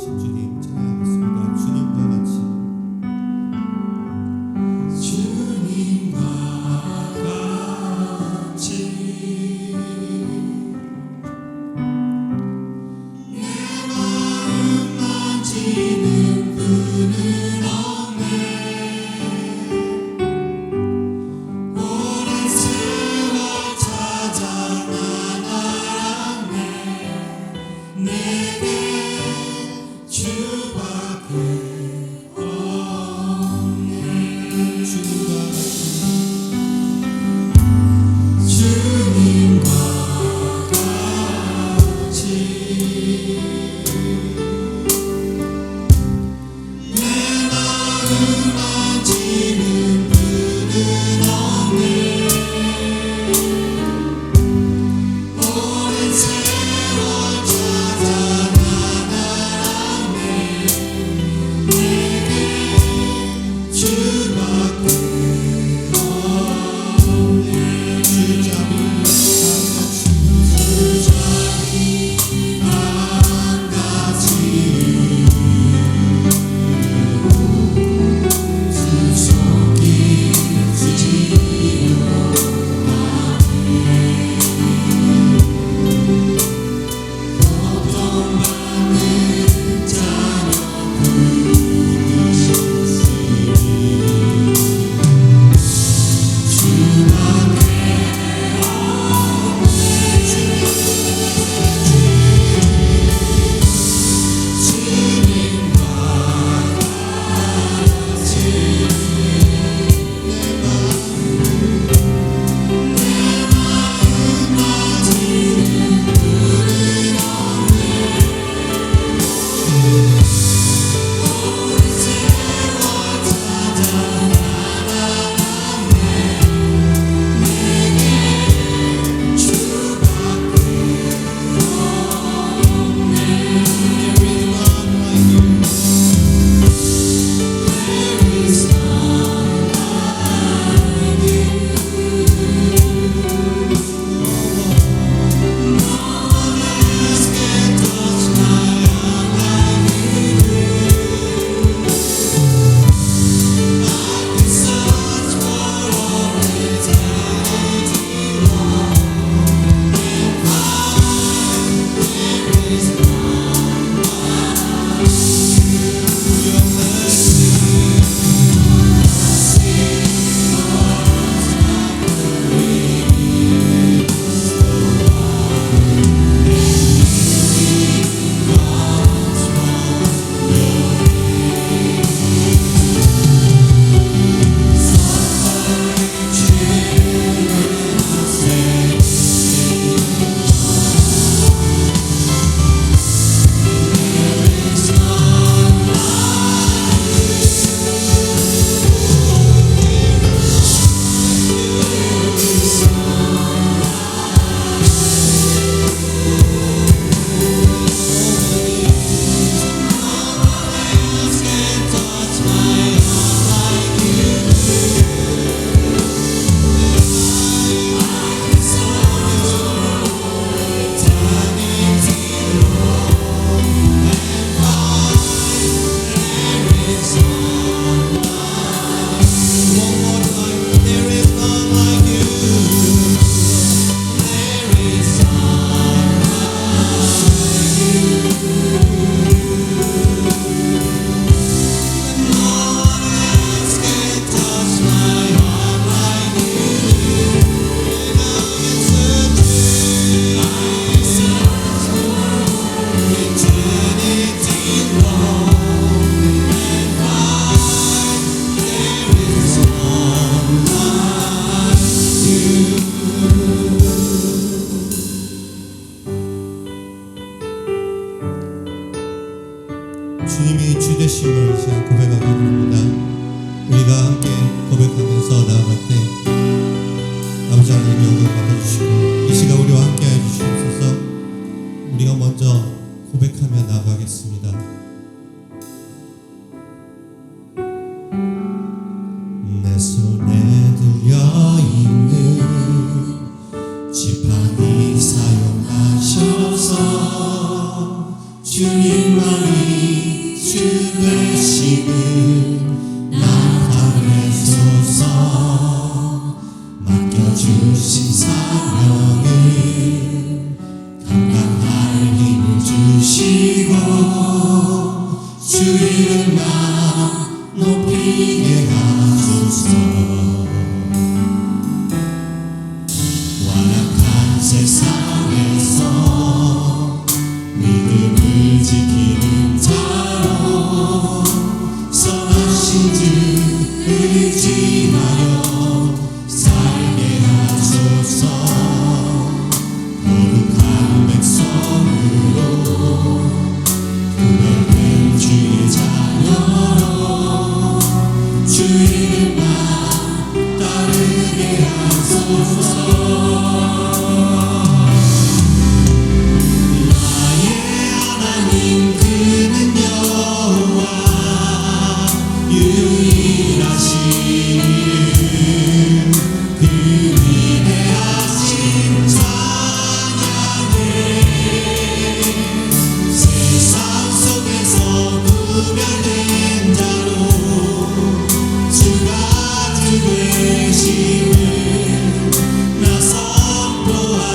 되신 주님 찬양하겠습니다. 주님과 같이 주님이 주 되심을 이 시간 고백하기 원합니다. 우리가 함께 고백하면서 나아갈 때 아버지 하나님 영광 받아주시고 이 시간 우리와 함께 해주시옵소서. 우리가 먼저 고백하며 나아가겠습니다. 내 손에 들려있는 지팡이 사용하셔서 주님만이 주 되심을 나타내소서. 맡겨주신 사명을 감당할 힘을 주시고 주 이름만 높이게 하소서. 완악한 세상에서 믿음을 지키는 자로 선하신 주 의지하여 살게 하소서. 거룩한 백성으로 구별된 주의 자녀로 주 이름만 따르게 하소서. 나의 하나님 그는 여호와 유일하신 이름 그 위대하신 찬양해. 세상 속에서 구별된 자로 주가 주 되심을 나 선포하리라.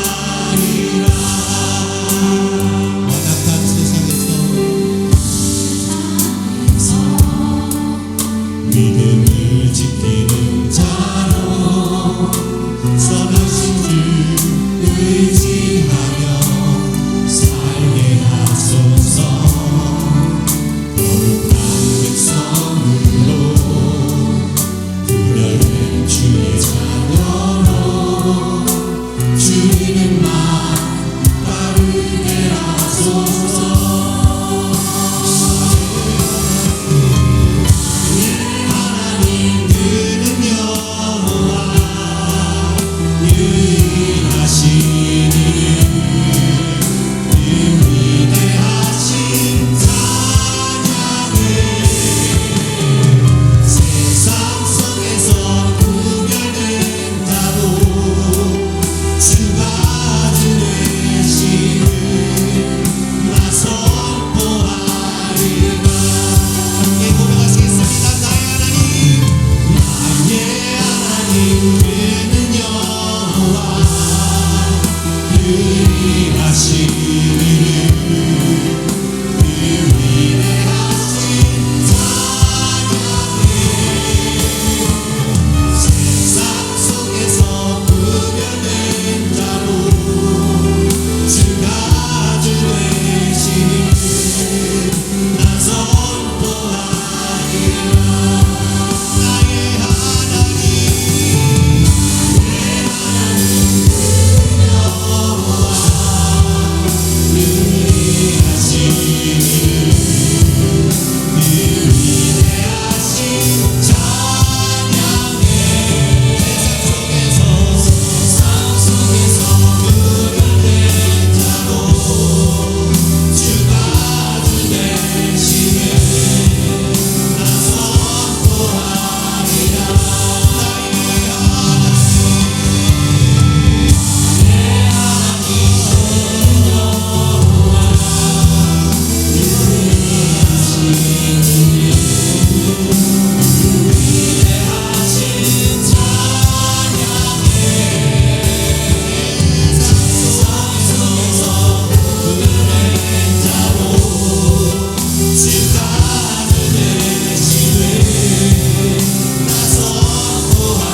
완악한 세상에서 믿음을 지키는 자로 선하신 주 의지하며 살게 하소서. 거룩한 백성으로 구별된 주의 자녀로 주 이름만 따르게 하소서. 하나님 그는 여호와 유일하신 이름 그 위대하신 찬양해. 세상 속에서 구별된 자로 주가 주 되심을 나 선포하리라. 함께 고백하시겠습니다. 나의 하나님 그는 여호와 유일하신 이름 그 위대하신 찬양해. 세상 속에서 구별된 자로 주가 주 되심을 나 선포하리라. 나의 하나님 유일하신 이름 그 위대하신 찬양해. 세상 속에서 구별된 자로 주가 주 되심을 나 선포하리라.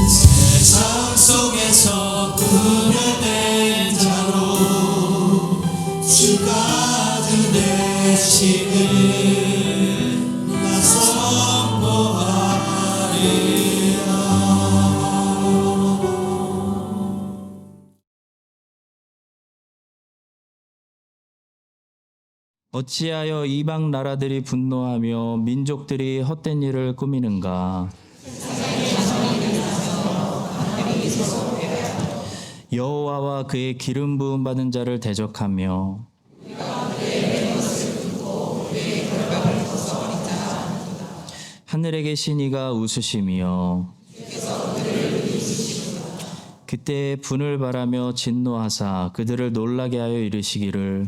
세상 속에서 구별된 자로 주가 주 되심을 나 선포하리라. 어찌하여 이방 나라들이 분노하며 민족들이 헛된 일을 꾸미는가? 여호와와 그의 기름 부음 받은 자를 대적하며 하늘에 계신 이가 웃으시며 그때 분을 바라며 진노하사 그들을 놀라게 하여 이르시기를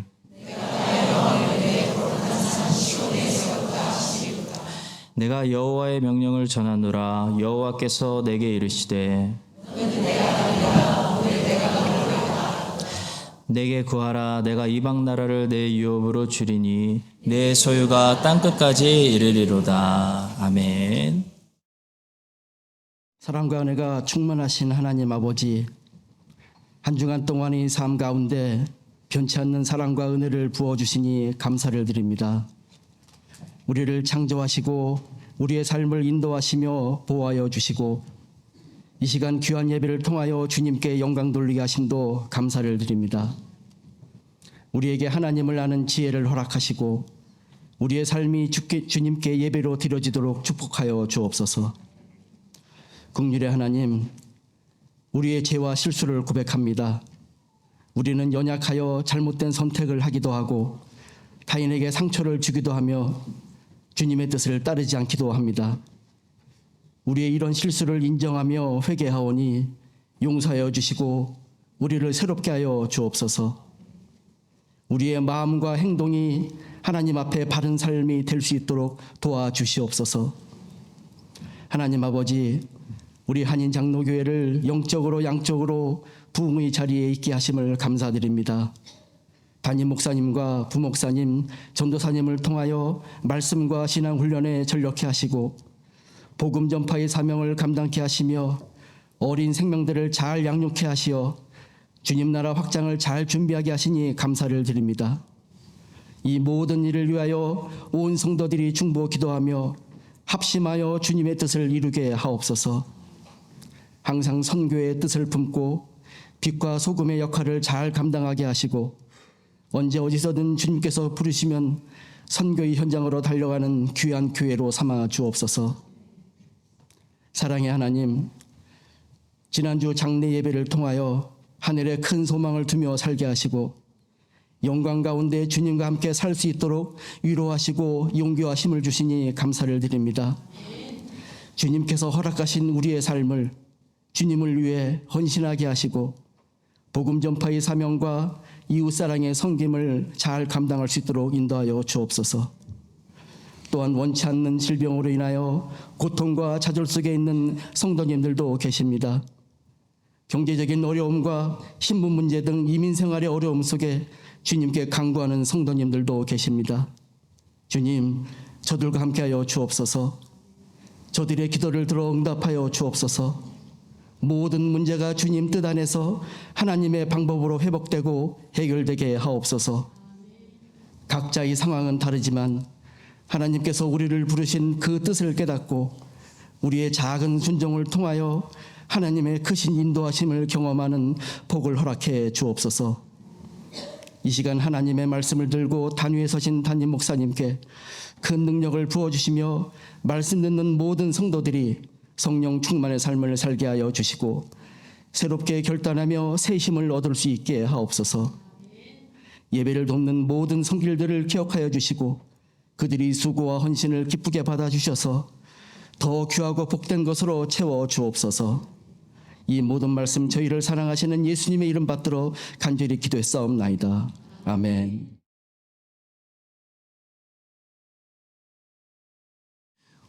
내가 여호와의 명령을 전하노라. 여호와께서 내게 이르시되 내게 구하라. 내가 이방 나라를 내 유업으로 주리니 내 소유가 땅끝까지 이르리로다. 아멘. 사랑과 은혜가 충만하신 하나님 아버지, 한 주간 동안의 삶 가운데 변치 않는 사랑과 은혜를 부어주시니 감사를 드립니다. 우리를 창조하시고 우리의 삶을 인도하시며 보호하여 주시고 이 시간 귀한 예배를 통하여 주님께 영광 돌리게 하심도 감사를 드립니다. 우리에게 하나님을 아는 지혜를 허락하시고 우리의 삶이 주님께 예배로 드려지도록 축복하여 주옵소서. 긍휼의 하나님, 우리의 죄와 실수를 고백합니다. 우리는 연약하여 잘못된 선택을 하기도 하고 타인에게 상처를 주기도 하며 주님의 뜻을 따르지 않기도 합니다. 우리의 이런 실수를 인정하며 회개하오니 용서하여 주시고 우리를 새롭게 하여 주옵소서. 우리의 마음과 행동이 하나님 앞에 바른 삶이 될 수 있도록 도와주시옵소서. 하나님 아버지, 우리 한인 장로교회를 영적으로 양적으로 부흥의 자리에 있게 하심을 감사드립니다. 담임 목사님과 부목사님, 전도사님을 통하여 말씀과 신앙 훈련에 전력케 하시고 복음 전파의 사명을 감당케 하시며 어린 생명들을 잘 양육케 하시어 주님 나라 확장을 잘 준비하게 하시니 감사를 드립니다. 이 모든 일을 위하여 온 성도들이 중보 기도하며 합심하여 주님의 뜻을 이루게 하옵소서. 항상 선교의 뜻을 품고 빛과 소금의 역할을 잘 감당하게 하시고 언제 어디서든 주님께서 부르시면 선교의 현장으로 달려가는 귀한 교회로 삼아 주옵소서. 사랑의 하나님, 지난주 장례 예배를 통하여 하늘에 큰 소망을 두며 살게 하시고 영광 가운데 주님과 함께 살 수 있도록 위로하시고 용기와 힘을 주시니 감사를 드립니다. 주님께서 허락하신 우리의 삶을 주님을 위해 헌신하게 하시고 복음 전파의 사명과 이웃사랑의 섬김을 잘 감당할 수 있도록 인도하여 주옵소서. 또한 원치 않는 질병으로 인하여 고통과 좌절 속에 있는 성도님들도 계십니다. 경제적인 어려움과 신분 문제 등 이민 생활의 어려움 속에 주님께 간구하는 성도님들도 계십니다. 주님, 저들과 함께하여 주옵소서. 저들의 기도를 들어 응답하여 주옵소서. 모든 문제가 주님 뜻 안에서 하나님의 방법으로 회복되고 해결되게 하옵소서. 각자의 상황은 다르지만 하나님께서 우리를 부르신 그 뜻을 깨닫고 우리의 작은 순종을 통하여 하나님의 크신 인도하심을 경험하는 복을 허락해 주옵소서. 이 시간 하나님의 말씀을 들고 단위에 서신 담임 목사님께 큰 능력을 부어주시며 말씀 듣는 모든 성도들이 성령 충만의 삶을 살게 하여 주시고 새롭게 결단하며 새 힘을 얻을 수 있게 하옵소서. 예배를 돕는 모든 성길들을 기억하여 주시고 그들이 수고와 헌신을 기쁘게 받아주셔서 더 귀하고 복된 것으로 채워 주옵소서. 이 모든 말씀 저희를 사랑하시는 예수님의 이름 받들어 간절히 기도했사옵나이다. 아멘.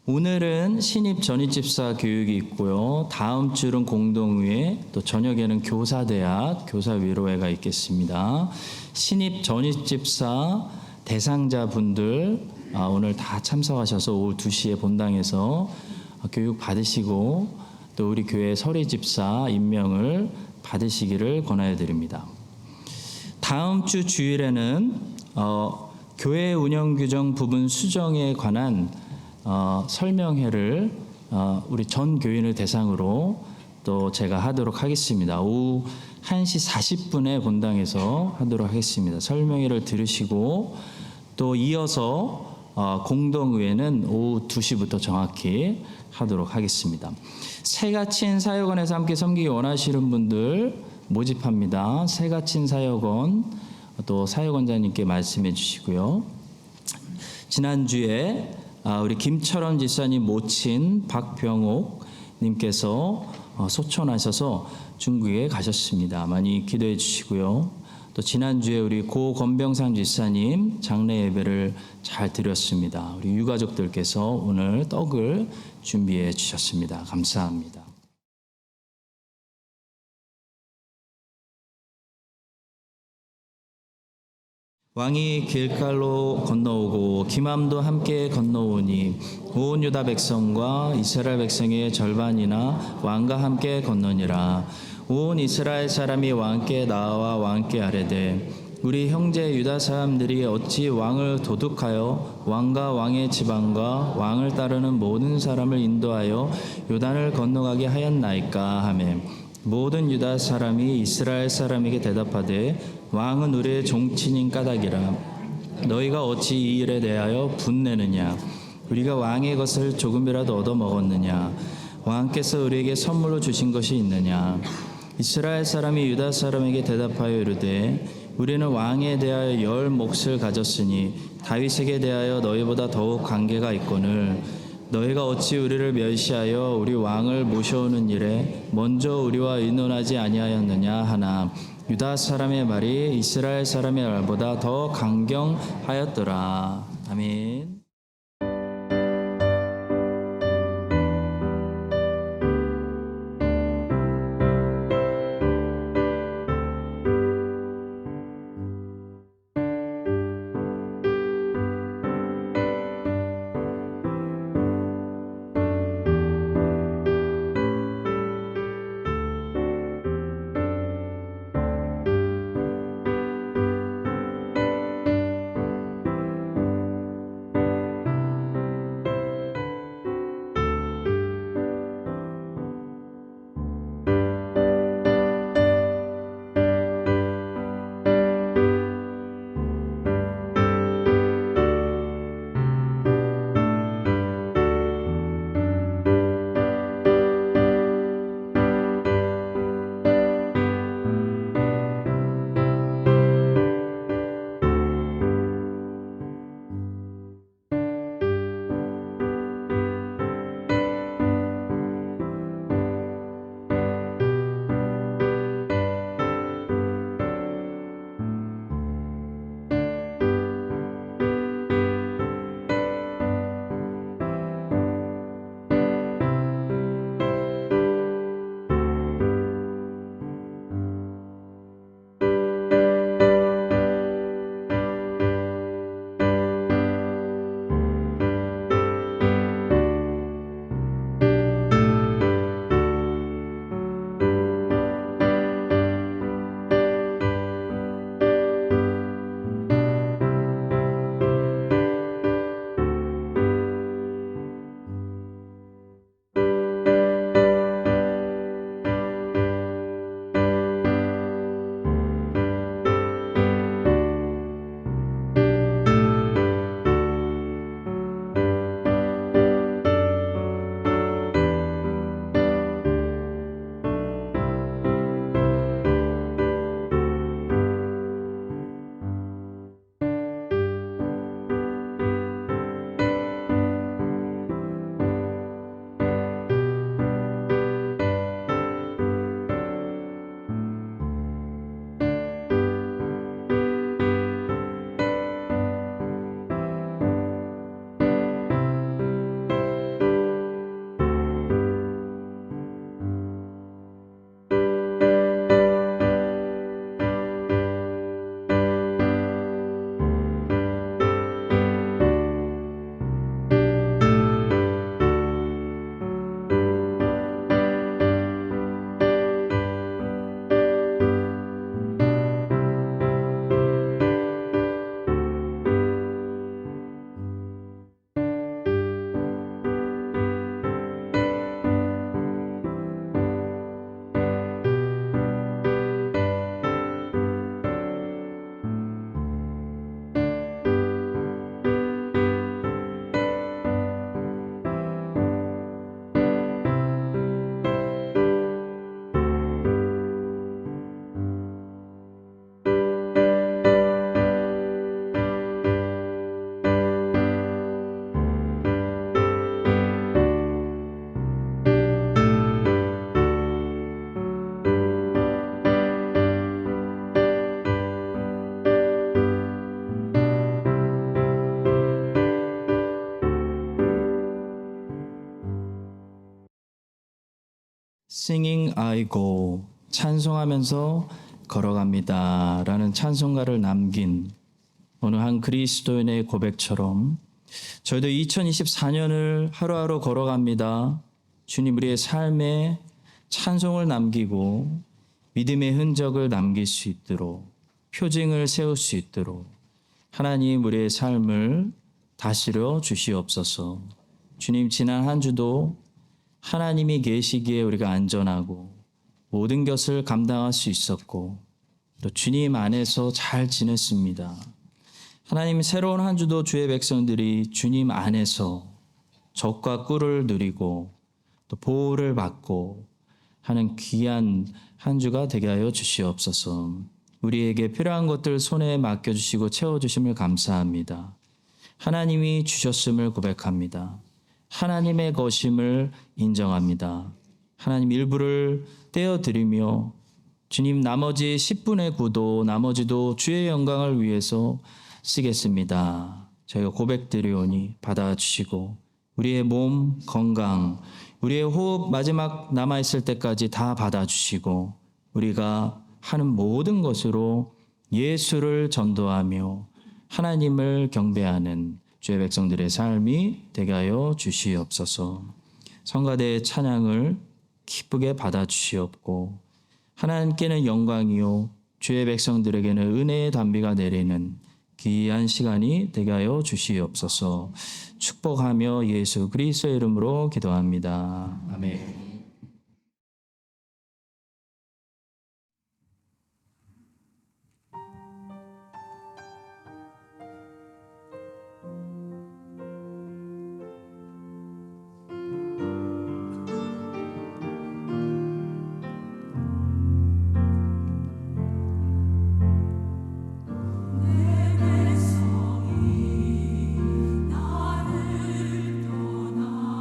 오늘은 신입 전입집사 교육이 있고요. 다음 주는 공동회의, 또 저녁에는 교사대학 교사위로회가 있겠습니다. 신입 전입집사 대상자분들 오늘 다 참석하셔서 오후 2시에 본당에서 교육 받으시고 또 우리 교회 서리집사 임명을 받으시기를 권하여 드립니다. 다음 주 주일에는 교회 운영 규정 부분 수정에 관한 설명회를 우리 전 교인을 대상으로 또 제가 하도록 하겠습니다. 오후 1시 40분에 본당에서 하도록 하겠습니다. 설명회를 들으시고 또 이어서 공동의회는 오후 2시부터 정확히 하도록 하겠습니다. 새가친 사역원에서 함께 섬기기 원하시는 분들 모집합니다. 새가친 사역원 또 사역원자님께 말씀해 주시고요. 지난주에 우리 김철원 집사님 모친 박병옥 님께서 소천하셔서 중국에 가셨습니다. 많이 기도해 주시고요. 또 지난주에 우리 고 권병상 집사님 장례 예배를 잘 드렸습니다. 우리 유가족들께서 오늘 떡을 준비해 주셨습니다. 감사합니다. 왕이 길갈로 건너오고 기맘도 함께 건너오니 온 유다 백성과 이스라엘 백성의 절반이나 왕과 함께 건너니라. 온 이스라엘 사람이 왕께 나와 왕께 아뢰되 우리 형제 유다 사람들이 어찌 왕을 도둑하여 왕과 왕의 지방과 왕을 따르는 모든 사람을 인도하여 요단을 건너가게 하였나이까 하매 모든 유다 사람이 이스라엘 사람에게 대답하되 왕은 우리의 종친인 까닭이라. 너희가 어찌 이 일에 대하여 분내느냐? 우리가 왕의 것을 조금이라도 얻어 먹었느냐? 왕께서 우리에게 선물로 주신 것이 있느냐? 이스라엘 사람이 유다 사람에게 대답하여 이르되 우리는 왕에 대하여 10 몫을 가졌으니 다윗에게 대하여 너희보다 더욱 관계가 있거늘 너희가 어찌 우리를 멸시하여 우리 왕을 모셔오는 일에 먼저 우리와 의논하지 아니하였느냐 하나 유다 사람의 말이 이스라엘 사람의 말보다 더 강경하였더라. 아멘. Singing I go 찬송하면서 걸어갑니다 라는 찬송가를 남긴 어느 한 그리스도인의 고백처럼 저희도 2024년을 하루하루 걸어갑니다. 주님 우리의 삶에 찬송을 남기고 믿음의 흔적을 남길 수 있도록 표징을 세울 수 있도록 하나님 우리의 삶을 다스려 주시옵소서. 주님 지난 한 주도 하나님이 계시기에 우리가 안전하고 모든 것을 감당할 수 있었고 또 주님 안에서 잘 지냈습니다. 하나님 새로운 한 주도 주의 백성들이 주님 안에서 적과 꿀을 누리고 또 보호를 받고 하는 귀한 한 주가 되게 하여 주시옵소서. 우리에게 필요한 것들 손에 맡겨주시고 채워주심을 감사합니다. 하나님이 주셨음을 고백합니다. 하나님의 것임을 인정합니다. 하나님 일부를 떼어드리며 주님 나머지 10분의 9도 나머지도 주의 영광을 위해서 쓰겠습니다. 저희가 고백드리오니 받아주시고 우리의 몸 건강 우리의 호흡 마지막 남아있을 때까지 다 받아주시고 우리가 하는 모든 것으로 예수를 전도하며 하나님을 경배하는 주의 백성들의 삶이 되게 하여 주시옵소서. 성가대의 찬양을 기쁘게 받아주시옵고 하나님께는 영광이요 주의 백성들에게는 은혜의 단비가 내리는 귀한 시간이 되게 하여 주시옵소서. 축복하며 예수 그리스도의 이름으로 기도합니다. 아멘. 나를 떠나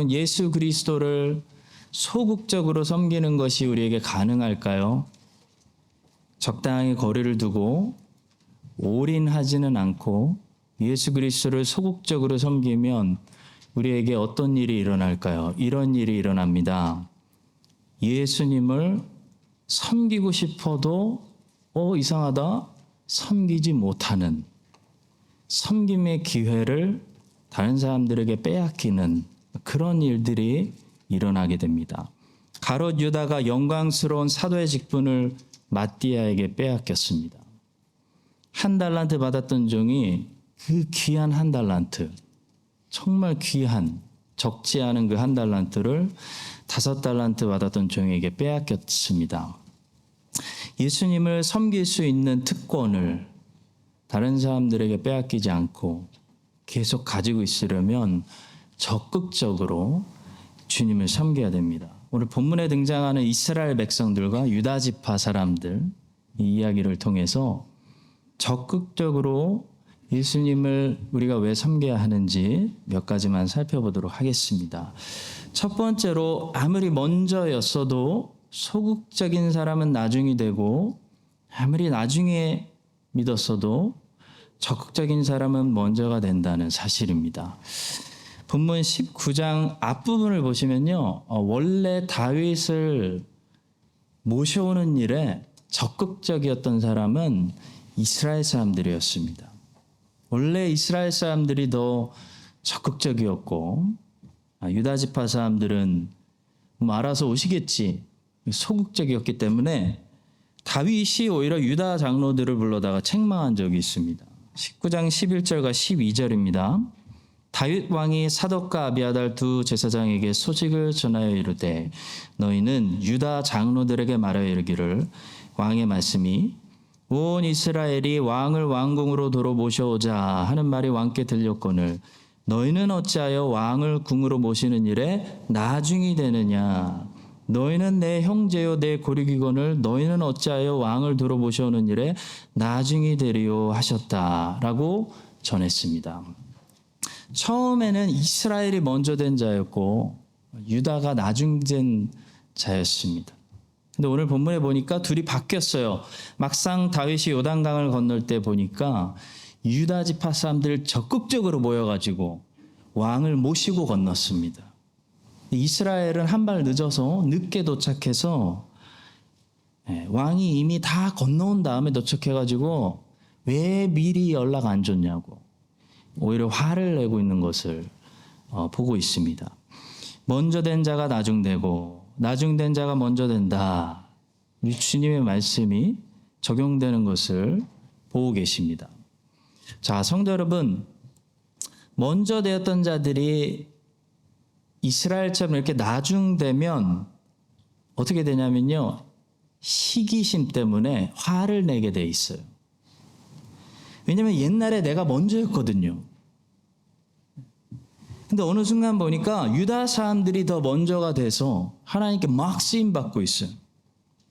여러분, 예수 그리스도를 소극적으로 섬기는 것이 우리에게 가능할까요? 적당히 거리를 두고 올인하지는 않고 예수 그리스도를 소극적으로 섬기면 우리에게 어떤 일이 일어날까요? 이런 일이 일어납니다. 예수님을 섬기고 싶어도 이상하다, 섬기지 못하는, 섬김의 기회를 다른 사람들에게 빼앗기는 그런 일들이 일어나게 됩니다. 가롯 유다가 영광스러운 사도의 직분을 마띠아에게 빼앗겼습니다. 1달란트 받았던 종이 그 귀한 1달란트, 정말 귀한, 적지 않은 그 1달란트를 5달란트 받았던 종에게 빼앗겼습니다. 예수님을 섬길 수 있는 특권을 다른 사람들에게 빼앗기지 않고 계속 가지고 있으려면 적극적으로 주님을 섬겨야 됩니다. 오늘 본문에 등장하는 이스라엘 백성들과 유다 지파 사람들 이 이야기를 통해서 적극적으로 예수님을 우리가 왜 섬겨야 하는지 몇 가지만 살펴보도록 하겠습니다. 첫 번째로, 아무리 먼저였어도 소극적인 사람은 나중이 되고, 아무리 나중에 믿었어도 적극적인 사람은 먼저가 된다는 사실입니다. 본문 19장 앞부분을 보시면요, 원래 다윗을 모셔오는 일에 적극적이었던 사람은 이스라엘 사람들이었습니다. 원래 이스라엘 사람들이 더 적극적이었고, 유다 지파 사람들은 알아서 오시겠지, 소극적이었기 때문에 다윗이 오히려 유다 장로들을 불러다가 책망한 적이 있습니다. 19장 11절과 12절입니다. 다윗 왕이 사독과 아비아달 두 제사장에게 소식을 전하여 이르되, 너희는 유다 장로들에게 말하여 이르기를, 왕의 말씀이 온 이스라엘이 왕을 왕궁으로 도로 모셔오자 하는 말이 왕께 들렸거늘 너희는 어찌하여 왕을 궁으로 모시는 일에 나중이 되느냐? 너희는 내 형제요 내 고리기건을 너희는 어찌하여 왕을 도로 모셔오는 일에 나중이 되리요 하셨다라고 전했습니다. 처음에는 이스라엘이 먼저 된 자였고 유다가 나중된 자였습니다. 근데 오늘 본문에 보니까 둘이 바뀌었어요. 막상 다윗이 요단강을 건널 때 보니까 유다 지파 사람들 적극적으로 모여가지고 왕을 모시고 건넜습니다. 이스라엘은 한 발 늦어서 늦게 도착해서 왕이 이미 다 건너온 다음에 도착해가지고 왜 미리 연락 안 줬냐고 오히려 화를 내고 있는 것을 보고 있습니다. 먼저 된 자가 나중되고 나중된 자가 먼저 된다. 우리 주님의 말씀이 적용되는 것을 보고 계십니다. 자, 성도 여러분, 먼저 되었던 자들이 이스라엘처럼 이렇게 나중되면 어떻게 되냐면요, 시기심 때문에 화를 내게 돼 있어요. 왜냐하면 옛날에 내가 먼저였거든요. 근데 어느 순간 보니까 유다 사람들이 더 먼저가 돼서 하나님께 막 쓰임받고 있어요.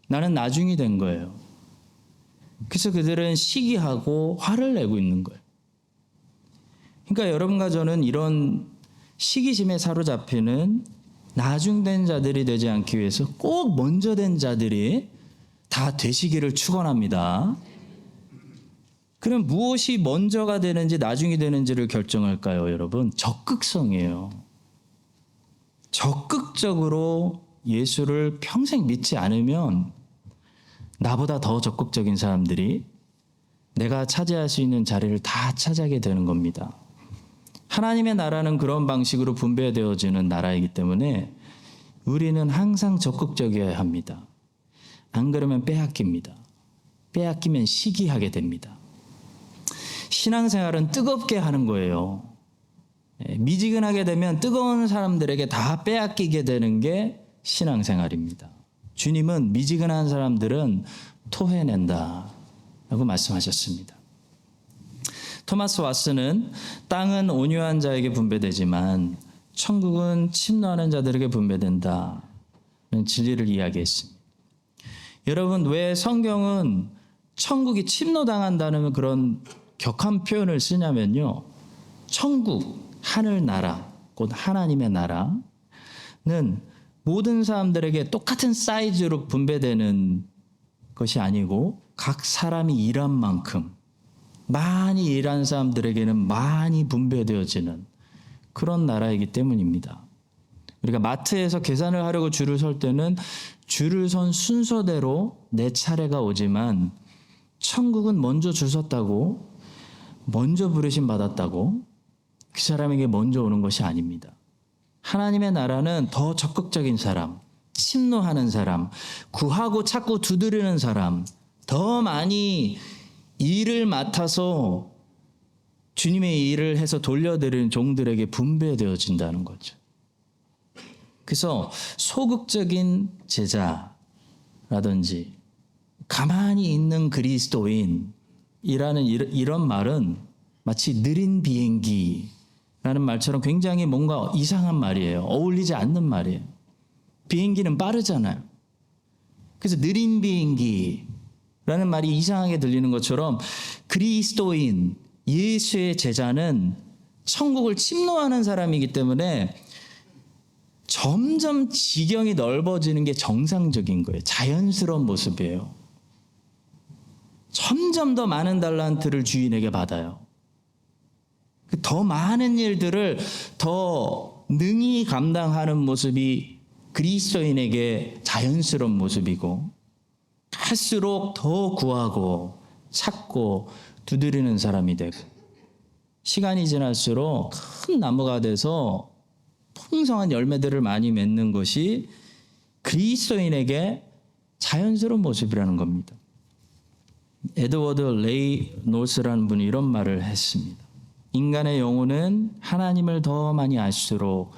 나는 나중이 된 거예요. 그래서 그들은 시기하고 화를 내고 있는 거예요. 그러니까 여러분과 저는 이런 시기심에 사로잡히는 나중된 자들이 되지 않기 위해서 꼭 먼저 된 자들이 다 되시기를 축원합니다. 그럼 무엇이 먼저가 되는지 나중이 되는지를 결정할까요, 여러분? 적극성이에요. 적극적으로 예수를 평생 믿지 않으면 나보다 더 적극적인 사람들이 내가 차지할 수 있는 자리를 다 차지하게 되는 겁니다. 하나님의 나라는 그런 방식으로 분배되어지는 나라이기 때문에 우리는 항상 적극적이어야 합니다. 안 그러면 빼앗깁니다. 빼앗기면 시기하게 됩니다. 신앙생활은 뜨겁게 하는 거예요. 미지근하게 되면 뜨거운 사람들에게 다 빼앗기게 되는 게 신앙생활입니다. 주님은 미지근한 사람들은 토해낸다 라고 말씀하셨습니다. 토마스 왓슨은 땅은 온유한 자에게 분배되지만 천국은 침노하는 자들에게 분배된다는 진리를 이야기했습니다. 여러분, 왜 성경은 천국이 침노당한다는 그런 격한 표현을 쓰냐면요, 천국, 하늘나라, 곧 하나님의 나라, 모든 사람들에게 똑같은 사이즈로 분배되는 것이 아니고 각 사람이 일한 만큼 많이 일한 사람들에게는 많이 분배되어지는 그런 나라이기 때문입니다. 우리가 마트에서 계산을 하려고 줄을 설 때는 줄을 선 순서대로 내 차례가 오지만 천국은 먼저 줄 섰다고 먼저 부르심 받았다고 그 사람에게 먼저 오는 것이 아닙니다. 하나님의 나라는 더 적극적인 사람, 침노하는 사람, 구하고 찾고 두드리는 사람, 더 많이 일을 맡아서 주님의 일을 해서 돌려드리는 종들에게 분배되어진다는 거죠. 그래서 소극적인 제자라든지 가만히 있는 그리스도인이라는 이런 말은 마치 느린 비행기라는 말처럼 굉장히 뭔가 이상한 말이에요. 어울리지 않는 말이에요. 비행기는 빠르잖아요. 그래서 느린 비행기라는 말이 이상하게 들리는 것처럼 그리스도인, 예수의 제자는 천국을 침노하는 사람이기 때문에 점점 지경이 넓어지는 게 정상적인 거예요. 자연스러운 모습이에요. 점점 더 많은 달란트를 주인에게 받아요. 더 많은 일들을 더 능히 감당하는 모습이 그리스도인에게 자연스러운 모습이고 갈수록 더 구하고 찾고 두드리는 사람이 되고 시간이 지날수록 큰 나무가 돼서 풍성한 열매들을 많이 맺는 것이 그리스도인에게 자연스러운 모습이라는 겁니다. 에드워드 레이놀스라는 분이 이런 말을 했습니다. 인간의 영혼은 하나님을 더 많이 알수록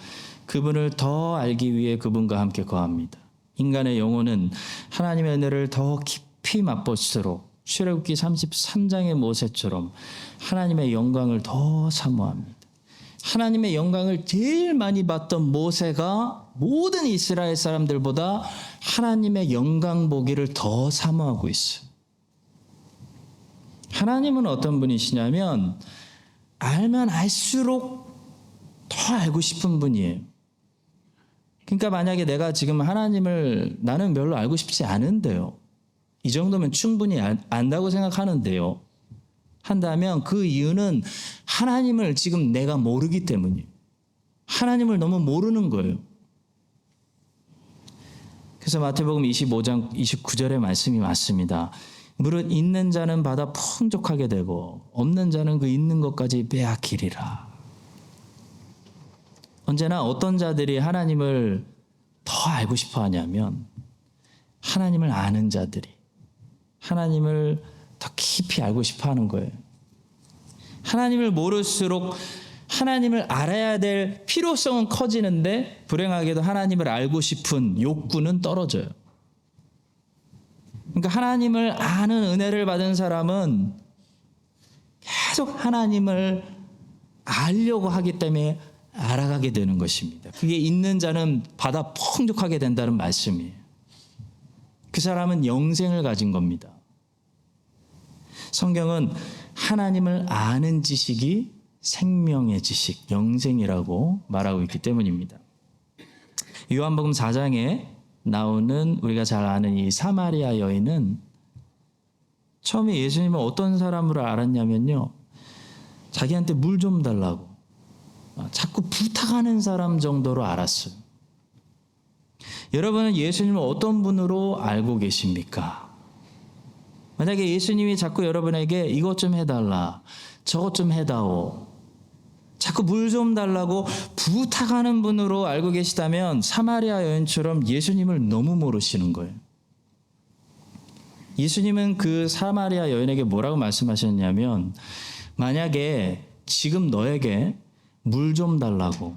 그분을 더 알기 위해 그분과 함께 거합니다. 인간의 영혼은 하나님의 은혜를 더 깊이 맛볼수록 출애굽기 33장의 모세처럼 하나님의 영광을 더 사모합니다. 하나님의 영광을 제일 많이 봤던 모세가 모든 이스라엘 사람들보다 하나님의 영광 보기를 더 사모하고 있어요. 하나님은 어떤 분이시냐면 알면 알수록 더 알고 싶은 분이에요. 그러니까 만약에 내가 지금 하나님을 나는 별로 알고 싶지 않은데요. 이 정도면 충분히 안다고 생각하는데요. 한다면 그 이유는 하나님을 지금 내가 모르기 때문이에요. 하나님을 너무 모르는 거예요. 그래서 마태복음 25장 29절의 말씀이 맞습니다. 무릇 있는 자는 받아 풍족하게 되고 없는 자는 그 있는 것까지 빼앗기리라. 언제나 어떤 자들이 하나님을 더 알고 싶어 하냐면 하나님을 아는 자들이 하나님을 더 깊이 알고 싶어 하는 거예요. 하나님을 모를수록 하나님을 알아야 될 필요성은 커지는데 불행하게도 하나님을 알고 싶은 욕구는 떨어져요. 그러니까 하나님을 아는 은혜를 받은 사람은 계속 하나님을 알려고 하기 때문에 알아가게 되는 것입니다. 그게 있는 자는 받아 풍족하게 된다는 말씀이에요. 그 사람은 영생을 가진 겁니다. 성경은 하나님을 아는 지식이 생명의 지식, 영생이라고 말하고 있기 때문입니다. 요한복음 4장에 나오는 우리가 잘 아는 이 사마리아 여인은 처음에 예수님을 어떤 사람으로 알았냐면요. 자기한테 물 좀 달라고 자꾸 부탁하는 사람 정도로 알았어요. 여러분은 예수님을 어떤 분으로 알고 계십니까? 만약에 예수님이 자꾸 여러분에게 이것 좀 해달라, 저것 좀 해다오, 자꾸 물 좀 달라고 부탁하는 분으로 알고 계시다면 사마리아 여인처럼 예수님을 너무 모르시는 거예요. 예수님은 그 사마리아 여인에게 뭐라고 말씀하셨냐면 만약에 지금 너에게 물 좀 달라고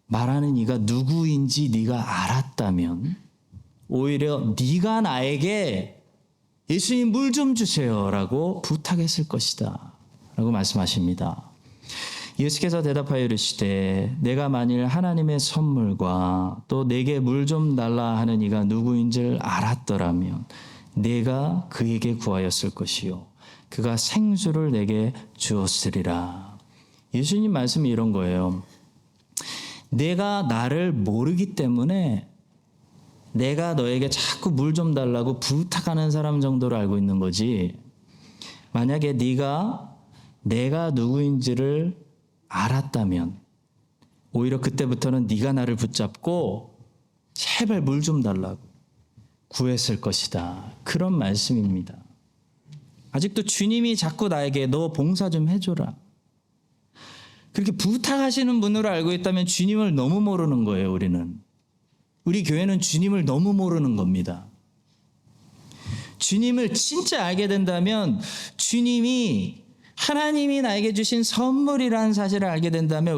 말하는 이가 누구인지 네가 알았다면 오히려 네가 나에게 예수님 물 좀 주세요라고 부탁했을 것이다 라고 말씀하십니다. 예수께서 대답하여 이르시되 내가 만일 하나님의 선물과 또 내게 물 좀 달라 하는 이가 누구인지를 알았더라면 내가 그에게 구하였을 것이요 그가 생수를 내게 주었으리라. 예수님 말씀이 이런 거예요. 내가 나를 모르기 때문에 내가 너에게 자꾸 물 좀 달라고 부탁하는 사람 정도로 알고 있는 거지. 만약에 네가 내가 누구인지를 알았다면 오히려 그때부터는 네가 나를 붙잡고 제발 물 좀 달라고 구했을 것이다. 그런 말씀입니다. 아직도 주님이 자꾸 나에게 너 봉사 좀 해줘라. 그렇게 부탁하시는 분으로 알고 있다면 주님을 너무 모르는 거예요, 우리는. 우리 교회는 주님을 너무 모르는 겁니다. 주님을 진짜 알게 된다면 주님이 하나님이 나에게 주신 선물이라는 사실을 알게 된다면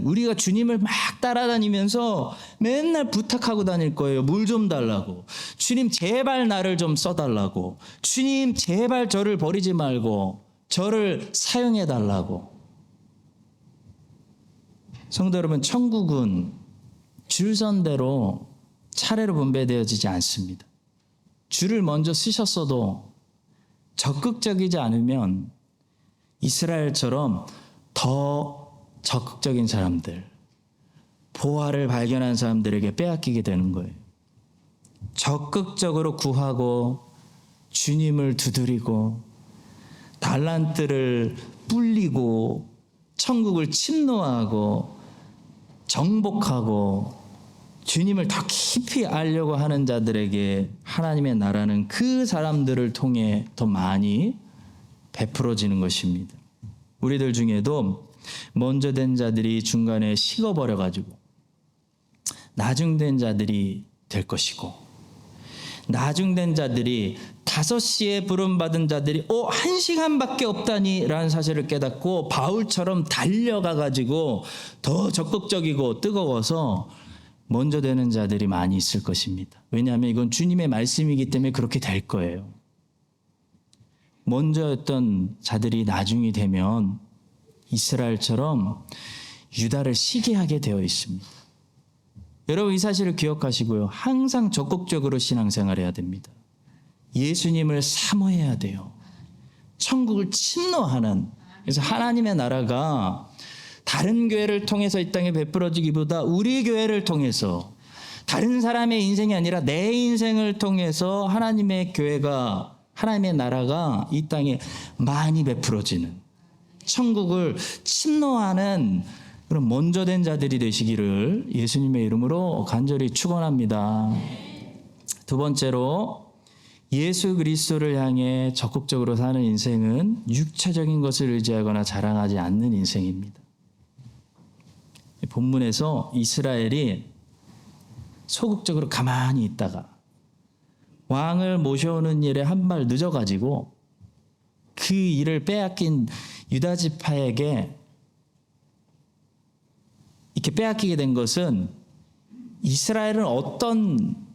우리가 주님을 막 따라다니면서 맨날 부탁하고 다닐 거예요. 물 좀 달라고. 주님 제발 나를 좀 써달라고. 주님 제발 저를 버리지 말고 저를 사용해 달라고. 성도 여러분, 천국은 줄선대로 차례로 분배되어지지 않습니다. 줄을 먼저 쓰셨어도 적극적이지 않으면 이스라엘처럼 더 적극적인 사람들, 보화를 발견한 사람들에게 빼앗기게 되는 거예요. 적극적으로 구하고 주님을 두드리고 달란트를 불리고 천국을 침노하고 정복하고 주님을 더 깊이 알려고 하는 자들에게 하나님의 나라는 그 사람들을 통해 더 많이 베풀어지는 것입니다. 우리들 중에도 먼저 된 자들이 중간에 식어버려가지고 나중된 자들이 될 것이고, 나중된 자들이 5시에 부름받은 자들이 1시간밖에 없다니 라는 사실을 깨닫고 바울처럼 달려가가지고 더 적극적이고 뜨거워서 먼저 되는 자들이 많이 있을 것입니다. 왜냐하면 이건 주님의 말씀이기 때문에 그렇게 될 거예요. 먼저였던 자들이 나중이 되면 이스라엘처럼 유다를 시기하게 되어 있습니다. 여러분, 이 사실을 기억하시고요. 항상 적극적으로 신앙생활해야 됩니다. 예수님을 사모해야 돼요. 천국을 침노하는, 그래서 하나님의 나라가 다른 교회를 통해서 이 땅에 베풀어지기보다 우리 교회를 통해서, 다른 사람의 인생이 아니라 내 인생을 통해서 하나님의 교회가, 하나님의 나라가 이 땅에 많이 베풀어지는, 천국을 침노하는 그런 먼저 된 자들이 되시기를 예수님의 이름으로 간절히 축원합니다. 두 번째로, 예수 그리스도를 향해 적극적으로 사는 인생은 육체적인 것을 의지하거나 자랑하지 않는 인생입니다. 본문에서 이스라엘이 소극적으로 가만히 있다가 왕을 모셔오는 일에 한 발 늦어가지고 그 일을 빼앗긴 유다 지파에게 이렇게 빼앗기게 된 것은, 이스라엘은 어떤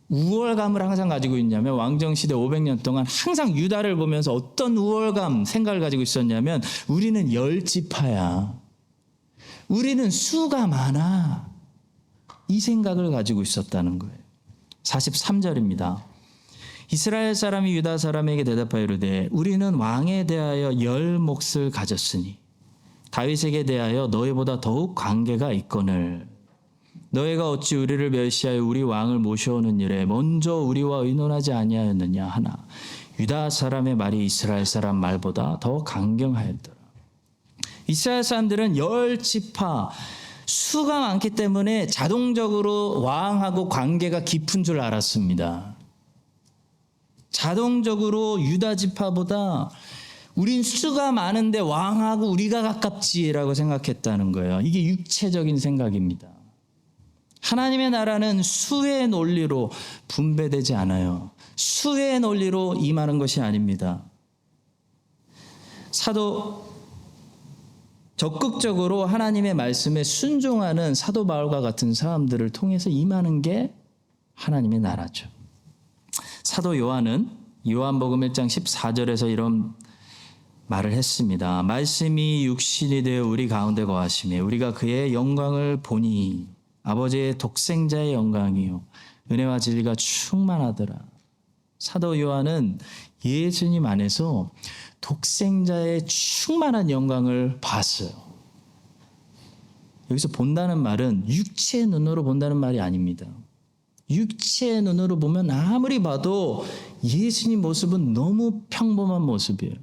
우월감을 항상 가지고 있냐면, 왕정시대 500년 동안 항상 유다를 보면서 어떤 우월감, 생각을 가지고 있었냐면, 우리는 10지파야. 우리는 수가 많아. 이 생각을 가지고 있었다는 거예요. 43절입니다. 이스라엘 사람이 유다 사람에게 대답하여 이르되 우리는 왕에 대하여 10몫을 가졌으니 다윗에게 대하여 너희보다 더욱 관계가 있거늘 너희가 어찌 우리를 멸시하여 우리 왕을 모셔오는 일에 먼저 우리와 의논하지 아니하였느냐 하나 유다 사람의 말이 이스라엘 사람 말보다 더 강경하였더라. 이스라엘 사람들은 10지파 수가 많기 때문에 자동적으로 왕하고 관계가 깊은 줄 알았습니다. 자동적으로 유다 지파보다 우린 수가 많은데 왕하고 우리가 가깝지라고 생각했다는 거예요. 이게 육체적인 생각입니다. 하나님의 나라는 수의 논리로 분배되지 않아요. 수의 논리로 임하는 것이 아닙니다. 적극적으로 하나님의 말씀에 순종하는 사도 바울과 같은 사람들을 통해서 임하는 게 하나님의 나라죠. 사도 요한은 요한복음 1장 14절에서 이런 말을 했습니다. 말씀이 육신이 되어 우리 가운데 거하시매 우리가 그의 영광을 보니 아버지의 독생자의 영광이요 은혜와 진리가 충만하더라. 사도 요한은 예수님 안에서 독생자의 충만한 영광을 봤어요. 여기서 본다는 말은 육체의 눈으로 본다는 말이 아닙니다. 육체의 눈으로 보면 아무리 봐도 예수님 모습은 너무 평범한 모습이에요.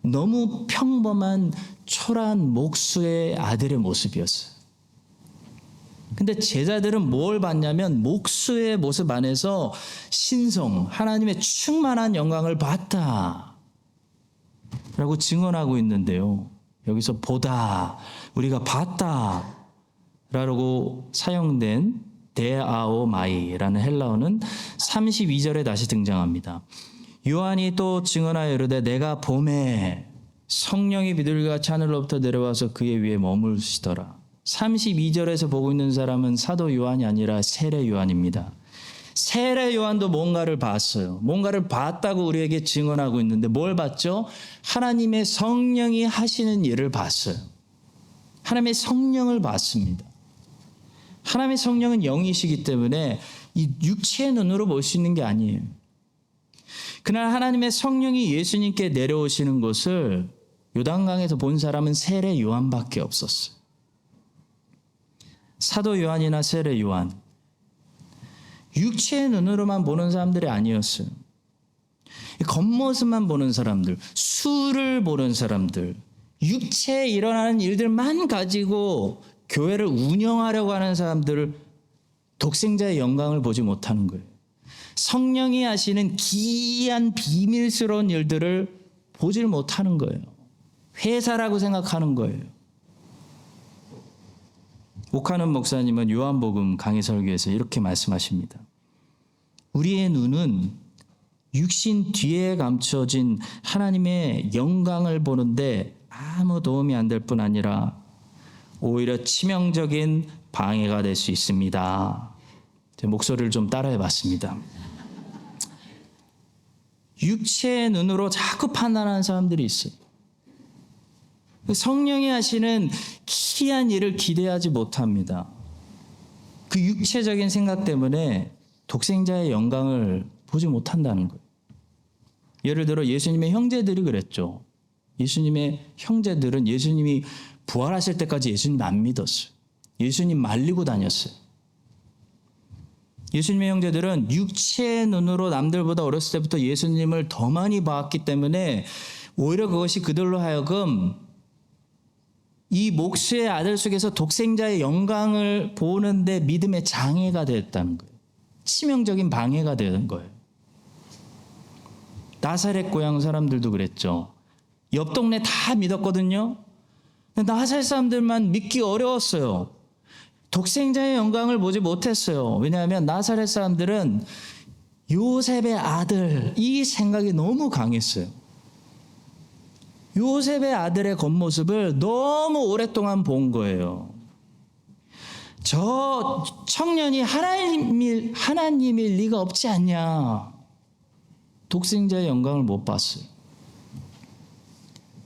너무 평범한 초라한 목수의 아들의 모습이었어요. 근데 제자들은 뭘 봤냐면 목수의 모습 안에서 신성, 하나님의 충만한 영광을 봤다 라고 증언하고 있는데요. 여기서 보다, 우리가 봤다 라고 사용된 데아오마이라는 헬라어는 32절에 다시 등장합니다. 요한이 또 증언하여 이르되 내가 보매 성령이 비둘기같이 하늘로부터 내려와서 그의 위에 머무르시더라. 32절에서 보고 있는 사람은 사도 요한이 아니라 세례 요한입니다. 세례 요한도 뭔가를 봤어요. 뭔가를 봤다고 우리에게 증언하고 있는데 뭘 봤죠? 하나님의 성령이 하시는 일을 봤어요. 하나님의 성령을 봤습니다. 하나님의 성령은 영이시기 때문에 이 육체의 눈으로 볼 수 있는 게 아니에요. 그날 하나님의 성령이 예수님께 내려오시는 것을 요단강에서 본 사람은 세례 요한밖에 없었어요. 사도 요한이나 세례 요한, 육체의 눈으로만 보는 사람들이 아니었어요. 겉모습만 보는 사람들, 수를 보는 사람들, 육체에 일어나는 일들만 가지고 교회를 운영하려고 하는 사람들을 독생자의 영광을 보지 못하는 거예요. 성령이 하시는 기이한 비밀스러운 일들을 보질 못하는 거예요. 회사라고 생각하는 거예요. 오카는 목사님은 요한복음 강해 설교에서 이렇게 말씀하십니다. 우리의 눈은 육신 뒤에 감춰진 하나님의 영광을 보는데 아무 도움이 안 될 뿐 아니라 오히려 치명적인 방해가 될 수 있습니다. 제 목소리를 좀 따라해 봤습니다. 육체의 눈으로 자꾸 판단하는 사람들이 있어요. 성령이 하시는 기이한 일을 기대하지 못합니다. 그 육체적인 생각 때문에 독생자의 영광을 보지 못한다는 거예요. 예를 들어 예수님의 형제들이 그랬죠. 예수님의 형제들은 예수님이 부활하실 때까지 예수님 안 믿었어요. 예수님 말리고 다녔어요. 예수님의 형제들은 육체의 눈으로 남들보다 어렸을 때부터 예수님을 더 많이 봤기 때문에 오히려 그것이 그들로 하여금 이 목수의 아들 속에서 독생자의 영광을 보는데 믿음의 장애가 됐다는 거예요. 치명적인 방해가 되는 거예요. 나사렛 고향 사람들도 그랬죠. 옆 동네 다 믿었거든요. 근데 나사렛 사람들만 믿기 어려웠어요. 독생자의 영광을 보지 못했어요. 왜냐하면 나사렛 사람들은 요셉의 아들, 이 생각이 너무 강했어요. 요셉의 아들의 겉모습을 너무 오랫동안 본 거예요. 저 청년이 하나님일 리가 없지 않냐. 독생자의 영광을 못 봤어요.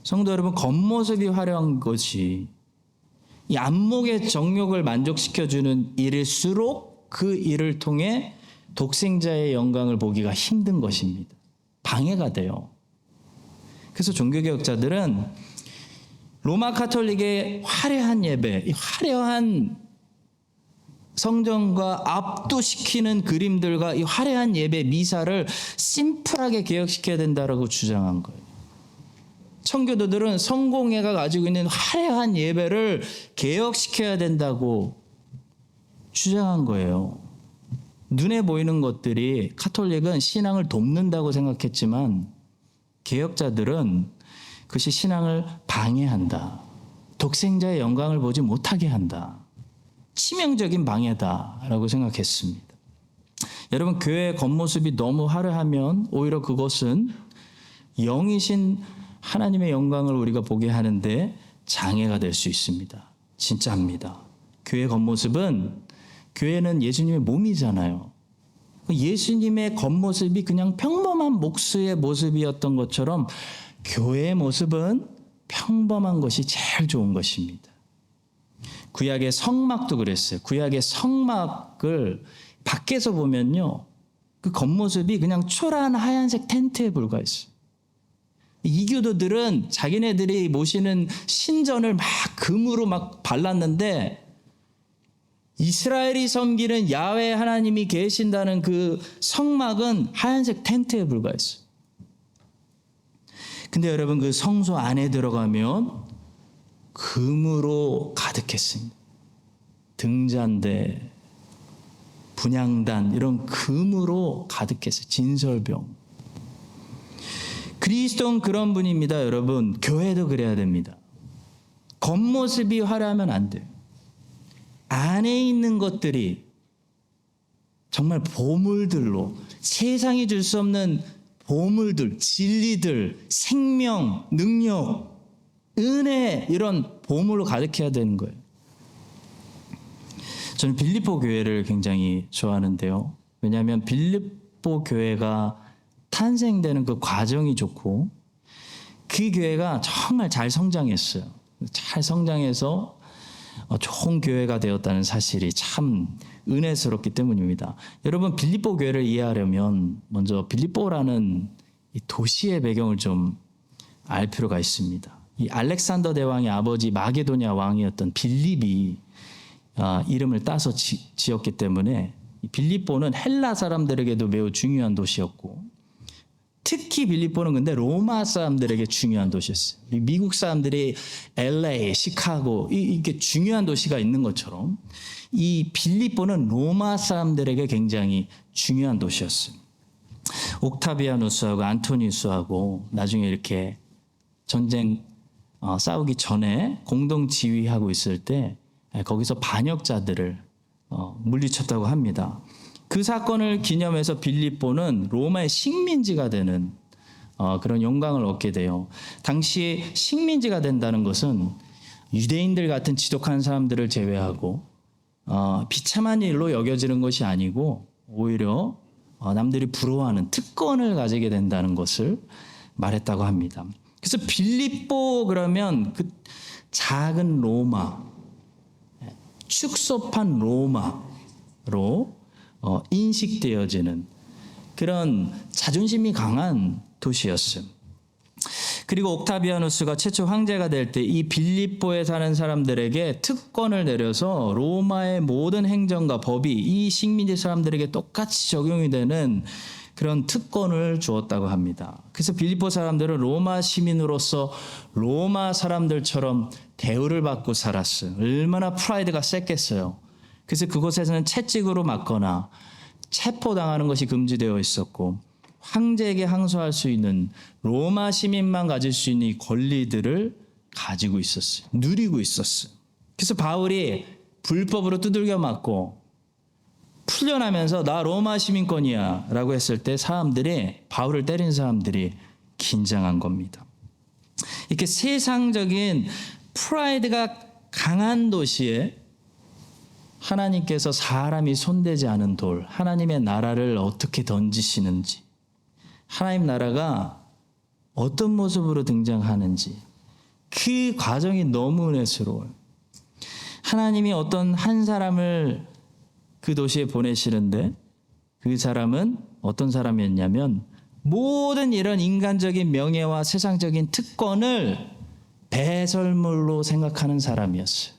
성도 여러분, 겉모습이 화려한 것이 이 안목의 정욕을 만족시켜주는 일일수록 그 일을 통해 독생자의 영광을 보기가 힘든 것입니다. 방해가 돼요. 그래서 종교개혁자들은 로마 카톨릭의 화려한 예배, 이 화려한 성전과 압도시키는 그림들과 이 화려한 예배 미사를 심플하게 개혁시켜야 된다고 주장한 거예요. 청교도들은 성공회가 가지고 있는 화려한 예배를 개혁시켜야 된다고 주장한 거예요. 눈에 보이는 것들이 카톨릭은 신앙을 돕는다고 생각했지만 개혁자들은 그것이 신앙을 방해한다. 독생자의 영광을 보지 못하게 한다. 치명적인 방해다라고 생각했습니다. 여러분, 교회의 겉모습이 너무 화려하면 오히려 그것은 영이신 하나님의 영광을 우리가 보게 하는데 장애가 될 수 있습니다. 진짜입니다. 교회 겉모습은, 교회는 예수님의 몸이잖아요. 예수님의 겉모습이 그냥 평범한 목수의 모습이었던 것처럼 교회의 모습은 평범한 것이 제일 좋은 것입니다. 구약의 성막도 그랬어요. 구약의 성막을 밖에서 보면요, 그 겉모습이 그냥 초라한 하얀색 텐트에 불과했어요. 이교도들은 자기네들이 모시는 신전을 막 금으로 막 발랐는데 이스라엘이 섬기는 야훼 하나님이 계신다는 그 성막은 하얀색 텐트에 불과했어요. 근데 여러분 그 성소 안에 들어가면 금으로 가득했습니다. 등잔대, 분향단 이런 금으로 가득했어요. 진설병. 그리스도는 그런 분입니다. 여러분 교회도 그래야 됩니다. 겉모습이 화려하면 안 돼요. 안에 있는 것들이 정말 보물들로 세상이 줄 수 없는 보물들, 진리들, 생명, 능력, 은혜 이런 보물로 가득해야 되는 거예요. 저는 빌립보 교회를 굉장히 좋아하는데요. 왜냐하면 빌립보 교회가 탄생되는 그 과정이 좋고 그 교회가 정말 잘 성장했어요. 잘 성장해서 좋은 교회가 되었다는 사실이 참 은혜스럽기 때문입니다. 여러분 빌립보 교회를 이해하려면 먼저 빌립보라는 이 도시의 배경을 좀 알 필요가 있습니다. 이 알렉산더 대왕의 아버지 마게도냐 왕이었던 빌립이 이름을 따서 지었기 때문에 빌립보는 헬라 사람들에게도 매우 중요한 도시였고 특히 빌립보는 근데 로마 사람들에게 중요한 도시였어요. 미국 사람들이 LA, 시카고 이게 중요한 도시가 있는 것처럼 이 빌립보는 로마 사람들에게 굉장히 중요한 도시였어요. 옥타비아누스하고 안토니우스하고 나중에 이렇게 전쟁 싸우기 전에 공동 지휘하고 있을 때 거기서 반역자들을 물리쳤다고 합니다. 그 사건을 기념해서 빌립보는 로마의 식민지가 되는 그런 영광을 얻게 돼요. 당시에 식민지가 된다는 것은 유대인들 같은 지독한 사람들을 제외하고 비참한 일로 여겨지는 것이 아니고 오히려 남들이 부러워하는 특권을 가지게 된다는 것을 말했다고 합니다. 그래서 빌립보 그러면 그 작은 로마, 축소판 로마로 인식되어지는 그런 자존심이 강한 도시였어요. 그리고 옥타비아누스가 최초 황제가 될 때 이 빌립보에 사는 사람들에게 특권을 내려서 로마의 모든 행정과 법이 이 식민지 사람들에게 똑같이 적용이 되는 그런 특권을 주었다고 합니다. 그래서 빌립보 사람들은 로마 시민으로서 로마 사람들처럼 대우를 받고 살았어요. 얼마나 프라이드가 셌겠어요. 그래서 그곳에서는 채찍으로 맞거나 체포당하는 것이 금지되어 있었고 황제에게 항소할 수 있는 로마 시민만 가질 수 있는 이 권리들을 가지고 있었어요. 누리고 있었어요. 그래서 바울이 불법으로 두들겨 맞고 풀려나면서 나 로마 시민권이야 라고 했을 때 사람들이 바울을 때린 사람들이 긴장한 겁니다. 이렇게 세상적인 프라이드가 강한 도시에 하나님께서 사람이 손대지 않은 돌, 하나님의 나라를 어떻게 던지시는지, 하나님 나라가 어떤 모습으로 등장하는지 그 과정이 너무 은혜스러워요. 하나님이 어떤 한 사람을 그 도시에 보내시는데 그 사람은 어떤 사람이었냐면 모든 이런 인간적인 명예와 세상적인 특권을 배설물로 생각하는 사람이었어요.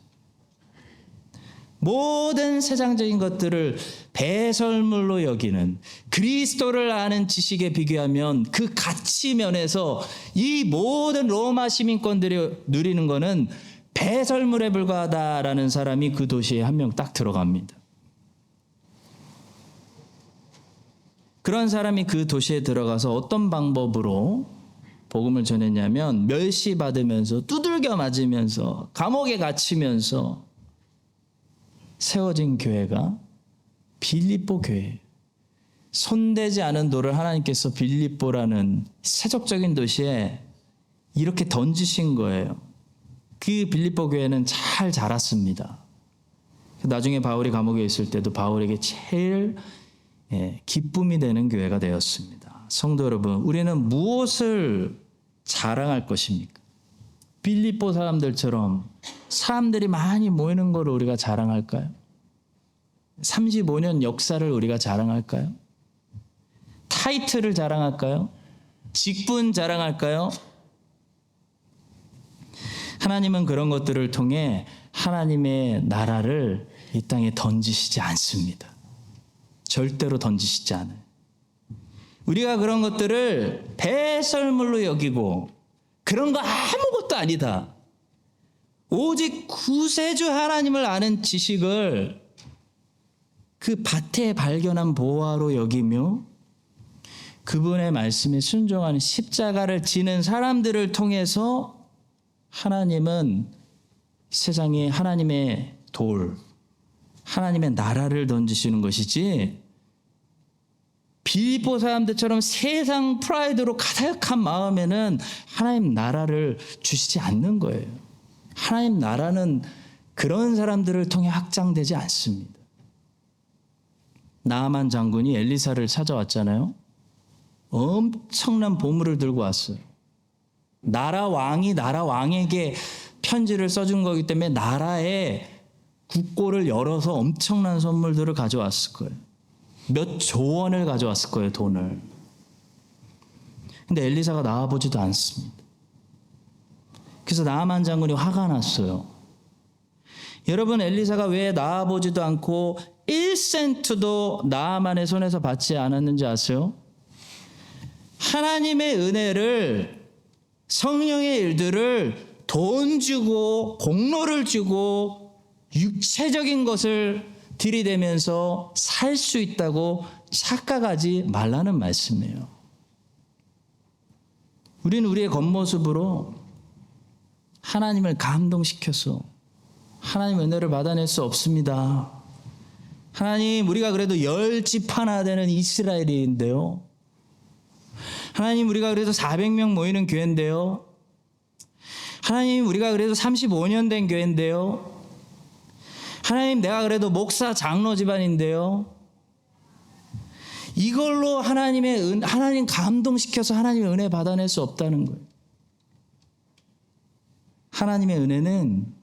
모든 세상적인 것들을 배설물로 여기는 그리스도를 아는 지식에 비교하면 그 가치 면에서 이 모든 로마 시민권들이 누리는 것은 배설물에 불과하다라는 사람이 그 도시에 한 명 딱 들어갑니다. 그런 사람이 그 도시에 들어가서 어떤 방법으로 복음을 전했냐면 멸시받으면서 두들겨 맞으면서 감옥에 갇히면서 세워진 교회가 빌립보 교회. 손대지 않은 돌을 하나님께서 빌립보라는 세속적인 도시에 이렇게 던지신 거예요. 그 빌립보 교회는 잘 자랐습니다. 나중에 바울이 감옥에 있을 때도 바울에게 제일 기쁨이 되는 교회가 되었습니다. 성도 여러분, 우리는 무엇을 자랑할 것입니까? 빌립보 사람들처럼 사람들이 많이 모이는 걸 우리가 자랑할까요? 35년 역사를 우리가 자랑할까요? 타이틀을 자랑할까요? 직분 자랑할까요? 하나님은 그런 것들을 통해 하나님의 나라를 이 땅에 던지시지 않습니다. 절대로 던지시지 않아요. 우리가 그런 것들을 배설물로 여기고 그런 거 아무것도 아니다. 오직 구세주 하나님을 아는 지식을 그 밭에 발견한 보화로 여기며 그분의 말씀에 순종하는 십자가를 지는 사람들을 통해서 하나님은 세상에 하나님의 돌, 하나님의 나라를 던지시는 것이지 빌립보 사람들처럼 세상 프라이드로 가득한 마음에는 하나님 나라를 주시지 않는 거예요. 하나님 나라는 그런 사람들을 통해 확장되지 않습니다. 나아만 장군이 엘리사를 찾아왔잖아요. 엄청난 보물을 들고 왔어요. 나라 왕이 나라 왕에게 편지를 써준 거기 때문에 나라의 국고를 열어서 엄청난 선물들을 가져왔을 거예요. 몇 조 원을 가져왔을 거예요, 돈을. 근데 엘리사가 나와보지도 않습니다. 그래서 나아만 장군이 화가 났어요. 여러분, 엘리사가 왜 나와보지도 않고 1센트도 나아만의 손에서 받지 않았는지 아세요? 하나님의 은혜를, 성령의 일들을 돈 주고 공로를 주고 육체적인 것을 들이대면서 살 수 있다고 착각하지 말라는 말씀이에요. 우리는 우리의 겉모습으로 하나님을 감동시켜서 하나님의 은혜를 받아낼 수 없습니다. 하나님, 우리가 그래도 10집 하나 되는 이스라엘인데요. 하나님, 우리가 그래도 400명 모이는 교회인데요. 하나님, 우리가 그래도 35년 된 교회인데요. 하나님, 내가 그래도 목사 장로 집안인데요. 이걸로 하나님 감동시켜서 하나님의 은혜 받아낼 수 없다는 거예요. 하나님의 은혜는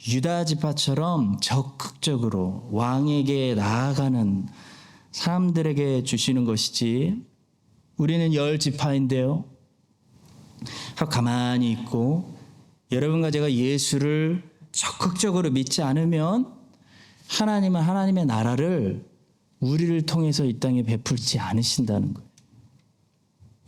유다 지파처럼 적극적으로 왕에게 나아가는 사람들에게 주시는 것이지, 우리는 10지파인데요. 가만히 있고 여러분과 제가 예수를 적극적으로 믿지 않으면 하나님은 하나님의 나라를 우리를 통해서 이 땅에 베풀지 않으신다는 거예요.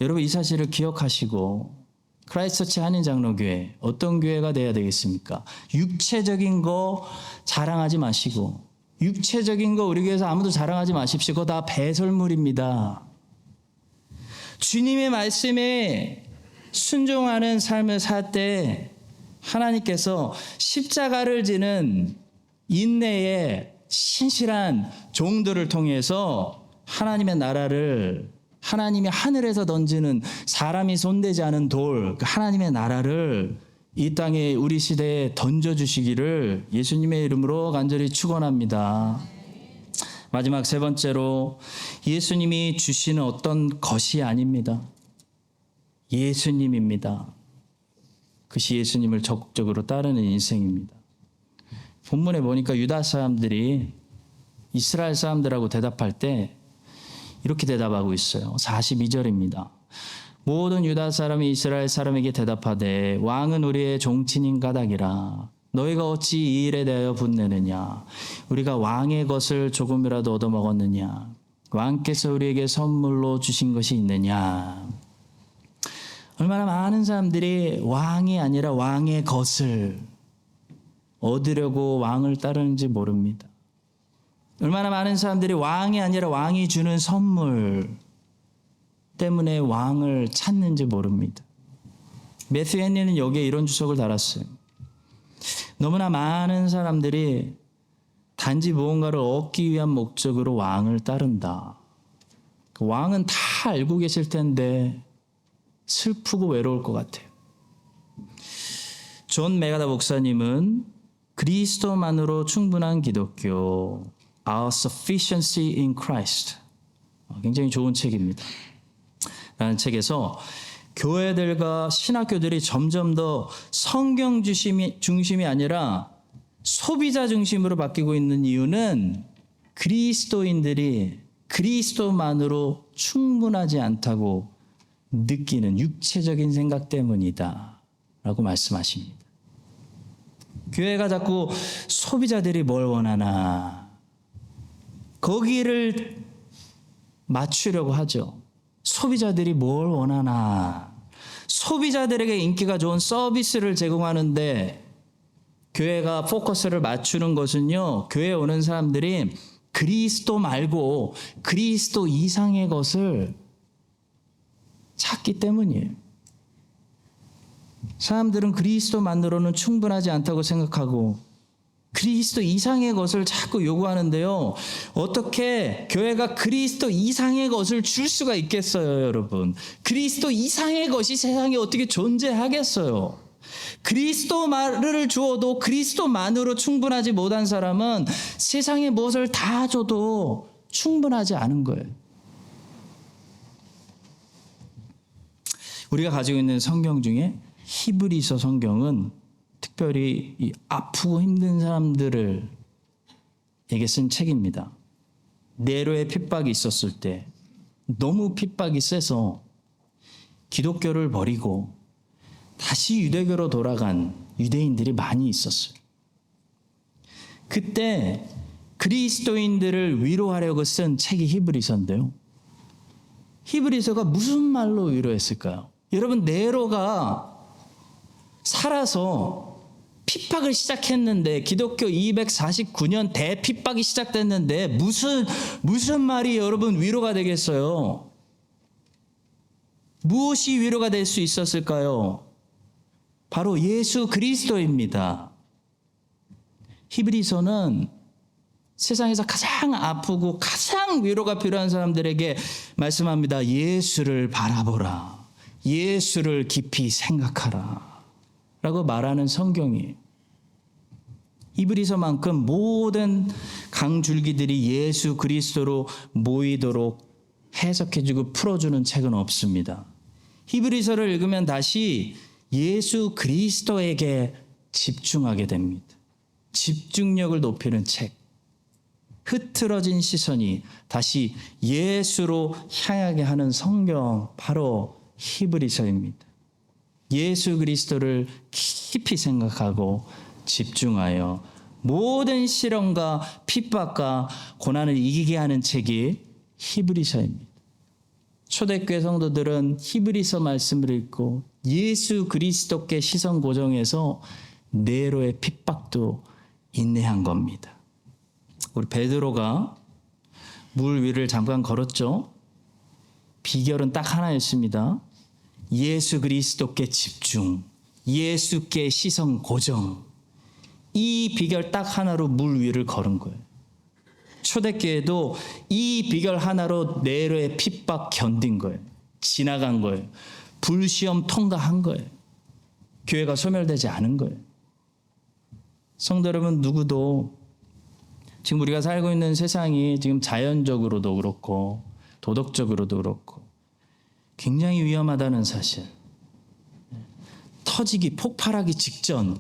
여러분, 이 사실을 기억하시고 크라이스트처치 한인장로교회, 어떤 교회가 돼야 되겠습니까? 육체적인 거 자랑하지 마시고, 육체적인 거 우리 교회에서 아무도 자랑하지 마십시오. 그거 다 배설물입니다. 주님의 말씀에 순종하는 삶을 살 때 하나님께서 십자가를 지는 인내의 신실한 종들을 통해서 하나님의 나라를, 하나님이 하늘에서 던지는 사람이 손대지 않은 돌, 하나님의 나라를 이 땅에 우리 시대에 던져주시기를 예수님의 이름으로 간절히 축원합니다. 마지막 세 번째로, 예수님이 주시는 어떤 것이 아닙니다. 예수님입니다. 그것이 예수님을 적극적으로 따르는 인생입니다. 본문에 보니까 유다 사람들이 이스라엘 사람들하고 대답할 때 이렇게 대답하고 있어요. 42절입니다. 모든 유다 사람이 이스라엘 사람에게 대답하되 왕은 우리의 종친인 까닭이라. 너희가 어찌 이 일에 대하여 분내느냐? 우리가 왕의 것을 조금이라도 얻어먹었느냐? 왕께서 우리에게 선물로 주신 것이 있느냐? 얼마나 많은 사람들이 왕이 아니라 왕의 것을 얻으려고 왕을 따르는지 모릅니다. 얼마나 많은 사람들이 왕이 아니라 왕이 주는 선물 때문에 왕을 찾는지 모릅니다. 매튜 헨리는 여기에 이런 주석을 달았어요. 너무나 많은 사람들이 단지 무언가를 얻기 위한 목적으로 왕을 따른다. 그 왕은 다 알고 계실 텐데 슬프고 외로울 것 같아요. 존 메가다 목사님은 그리스도만으로 충분한 기독교, Our Sufficiency in Christ, 굉장히 좋은 책입니다. 라는 책에서 교회들과 신학교들이 점점 더 성경 중심이 아니라 소비자 중심으로 바뀌고 있는 이유는 그리스도인들이 그리스도만으로 충분하지 않다고 느끼는 육체적인 생각 때문이다 라고 말씀하십니다. 교회가 자꾸 소비자들이 뭘 원하나 거기를 맞추려고 하죠. 소비자들이 뭘 원하나. 소비자들에게 인기가 좋은 서비스를 제공하는데 교회가 포커스를 맞추는 것은요, 교회에 오는 사람들이 그리스도 말고 그리스도 이상의 것을 찾기 때문이에요. 사람들은 그리스도만으로는 충분하지 않다고 생각하고 그리스도 이상의 것을 자꾸 요구하는데요. 어떻게 교회가 그리스도 이상의 것을 줄 수가 있겠어요, 여러분? 그리스도 이상의 것이 세상에 어떻게 존재하겠어요? 그리스도만을 주어도 그리스도만으로 충분하지 못한 사람은 세상에 무엇을 다 줘도 충분하지 않은 거예요. 우리가 가지고 있는 성경 중에 히브리서 성경은 특별히 이 아프고 힘든 사람들을 에게 쓴 책입니다. 네로의 핍박이 있었을 때 너무 핍박이 세서 기독교를 버리고 다시 유대교로 돌아간 유대인들이 많이 있었어요. 그때 그리스도인들을 위로하려고 쓴 책이 히브리서인데요. 히브리서가 무슨 말로 위로했을까요? 여러분, 네로가 살아서 핍박을 시작했는데 기독교 249년 대핍박이 시작됐는데 무슨 말이 여러분 위로가 되겠어요? 무엇이 위로가 될 수 있었을까요? 바로 예수 그리스도입니다. 히브리서는 세상에서 가장 아프고 가장 위로가 필요한 사람들에게 말씀합니다. 예수를 바라보라. 예수를 깊이 생각하라. 라고 말하는 성경이에요. 히브리서만큼 모든 강줄기들이 예수 그리스도로 모이도록 해석해주고 풀어주는 책은 없습니다. 히브리서를 읽으면 다시 예수 그리스도에게 집중하게 됩니다. 집중력을 높이는 책. 흐트러진 시선이 다시 예수로 향하게 하는 성경, 바로 히브리서입니다. 예수 그리스도를 깊이 생각하고 집중하여 모든 시련과 핍박과 고난을 이기게 하는 책이 히브리서입니다. 초대교회 성도들은 히브리서 말씀을 읽고 예수 그리스도께 시선 고정해서 네로의 핍박도 인내한 겁니다. 우리 베드로가 물 위를 잠깐 걸었죠. 비결은 딱 하나였습니다. 예수 그리스도께 집중, 예수께 시선 고정. 이 비결 딱 하나로 물 위를 걸은 거예요. 초대교회도 이 비결 하나로 네로의 핍박 견딘 거예요. 지나간 거예요. 불시험 통과한 거예요. 교회가 소멸되지 않은 거예요. 성도 여러분, 누구도 지금 우리가 살고 있는 세상이 지금 자연적으로도 그렇고 도덕적으로도 그렇고 굉장히 위험하다는 사실, 터지기, 폭발하기 직전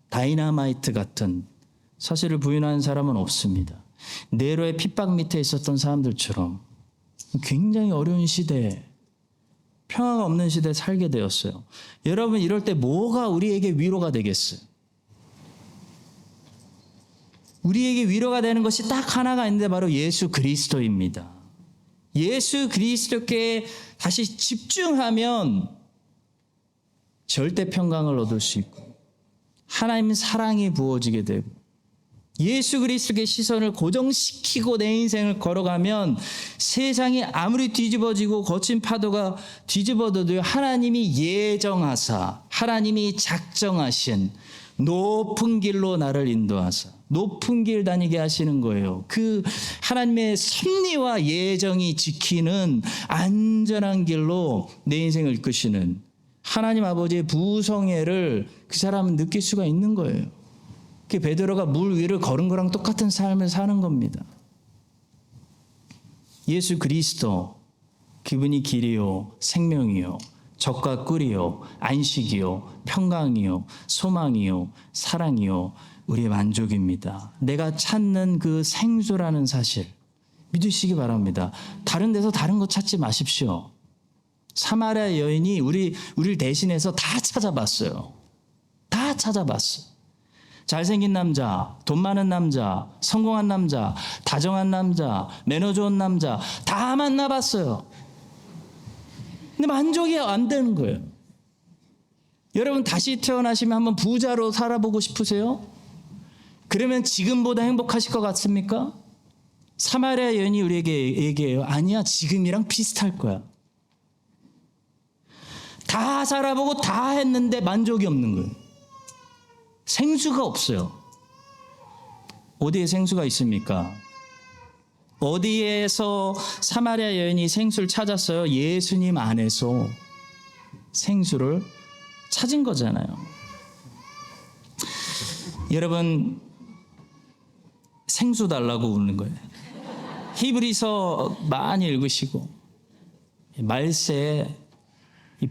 다이너마이트 같은 사실을 부인하는 사람은 없습니다. 네로의 핍박 밑에 있었던 사람들처럼 굉장히 어려운 시대에, 평화가 없는 시대에 살게 되었어요. 여러분, 이럴 때 뭐가 우리에게 위로가 되겠어요? 우리에게 위로가 되는 것이 딱 하나가 있는데 바로 예수 그리스도입니다. 예수 그리스도께 다시 집중하면 절대 평강을 얻을 수 있고 하나님의 사랑이 부어지게 되고 예수 그리스도의 시선을 고정시키고 내 인생을 걸어가면 세상이 아무리 뒤집어지고 거친 파도가 뒤집어져도 하나님이 예정하사 하나님이 작정하신 높은 길로 나를 인도하사 높은 길 다니게 하시는 거예요. 그 하나님의 섭리와 예정이 지키는 안전한 길로 내 인생을 이끄시는 하나님 아버지의 부성애를 그 사람은 느낄 수가 있는 거예요. 그 베드로가 물 위를 걸은 거랑 똑같은 삶을 사는 겁니다. 예수 그리스도, 그분이 길이요 생명이요 적과 꿀이요 안식이요 평강이요 소망이요 사랑이요 우리의 만족입니다. 내가 찾는 그 생수라는 사실 믿으시기 바랍니다. 다른 데서 다른 거 찾지 마십시오. 사마리아 여인이 우리를 대신해서 다 찾아봤어요. 다 찾아봤어요. 잘생긴 남자, 돈 많은 남자, 성공한 남자, 다정한 남자, 매너 좋은 남자 다 만나봤어요. 근데 만족이 안 되는 거예요. 여러분 다시 태어나시면 한번 부자로 살아보고 싶으세요? 그러면 지금보다 행복하실 것 같습니까? 사마리아 여인이 우리에게 얘기해요. 아니야, 지금이랑 비슷할 거야. 다 살아보고 다 했는데 만족이 없는 거예요. 생수가 없어요. 어디에 생수가 있습니까? 어디에서 사마리아 여인이 생수를 찾았어요? 예수님 안에서 생수를 찾은 거잖아요. 여러분, 생수 달라고 우는 거예요. 히브리서 많이 읽으시고 말세에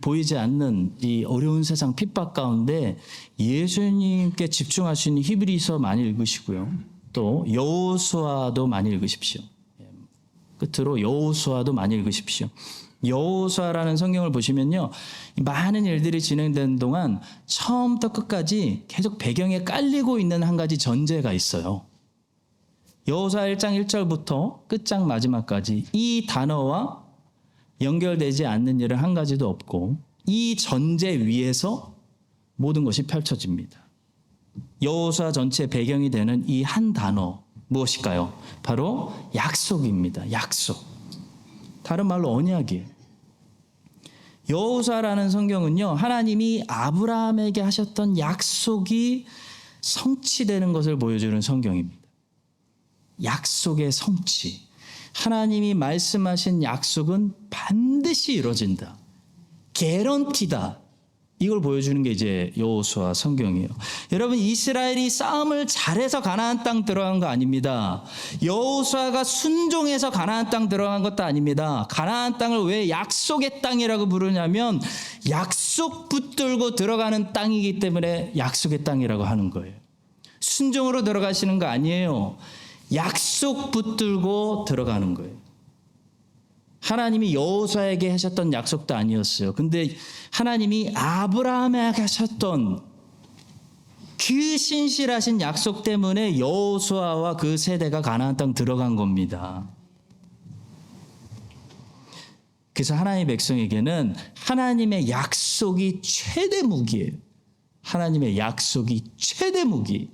보이지 않는 이 어려운 세상 핍박 가운데 예수님께 집중할 수 있는 히브리서 많이 읽으시고요. 또 여호수아도 많이 읽으십시오. 끝으로 여호수아도 많이 읽으십시오. 여호수아라는 성경을 보시면요, 많은 일들이 진행되는 동안 처음부터 끝까지 계속 배경에 깔리고 있는 한 가지 전제가 있어요. 여호수아 1장 1절부터 끝장 마지막까지 이 단어와 연결되지 않는 일은 한 가지도 없고 이 전제 위에서 모든 것이 펼쳐집니다. 여호수아 전체의 배경이 되는 이 한 단어 무엇일까요? 바로 약속입니다. 약속. 다른 말로 언약이에요. 여호수아라는 성경은요, 하나님이 아브라함에게 하셨던 약속이 성취되는 것을 보여주는 성경입니다. 약속의 성취. 하나님이 말씀하신 약속은 반드시 이루어진다. 개런티다. 이걸 보여주는 게 이제 여호수아 성경이에요. 여러분, 이스라엘이 싸움을 잘해서 가나안 땅 들어간 거 아닙니다. 여호수아가 순종해서 가나안 땅 들어간 것도 아닙니다. 가나안 땅을 왜 약속의 땅이라고 부르냐면 약속 붙들고 들어가는 땅이기 때문에 약속의 땅이라고 하는 거예요. 순종으로 들어가시는 거 아니에요. 약속 붙들고 들어가는 거예요. 하나님이 여호수아에게 하셨던 약속도 아니었어요. 근데 하나님이 아브라함에게 하셨던 그 신실하신 약속 때문에 여호수아와 그 세대가 가나안 땅 들어간 겁니다. 그래서 하나님의 백성에게는 하나님의 약속이 최대 무기예요. 하나님의 약속이 최대 무기.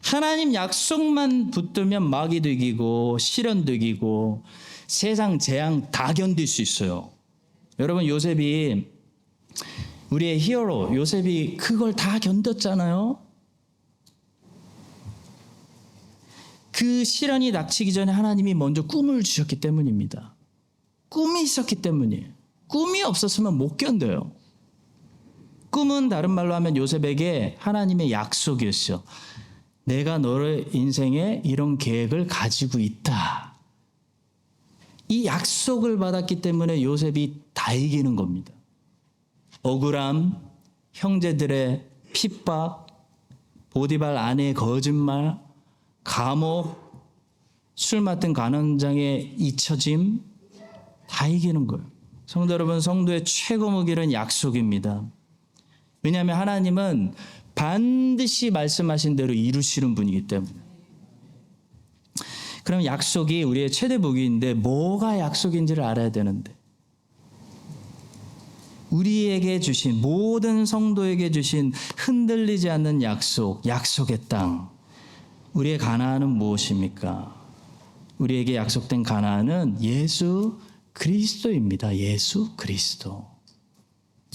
하나님 약속만 붙들면 마귀도 이기고 시련도 이기고 세상 재앙 다 견딜 수 있어요. 여러분, 요셉이 우리의 히어로, 요셉이 그걸 다 견뎠잖아요. 그 시련이 닥치기 전에 하나님이 먼저 꿈을 주셨기 때문입니다. 꿈이 있었기 때문이에요. 꿈이 없었으면 못 견뎌요. 꿈은 다른 말로 하면 요셉에게 하나님의 약속이었어요. 내가 너의 인생에 이런 계획을 가지고 있다. 이 약속을 받았기 때문에 요셉이 다 이기는 겁니다. 억울함, 형제들의 핍박, 보디발 아내의 거짓말, 감옥, 술 맡은 간원장의 잊혀짐 다 이기는 거예요. 성도 여러분, 성도의 최고 무기는 약속입니다. 왜냐하면 하나님은 반드시 말씀하신 대로 이루시는 분이기 때문에. 그럼 약속이 우리의 최대 무기인데 뭐가 약속인지를 알아야 되는데, 우리에게 주신, 모든 성도에게 주신 흔들리지 않는 약속, 약속의 땅, 우리의 가나안은 무엇입니까? 우리에게 약속된 가나안은 예수 그리스도입니다. 예수 그리스도.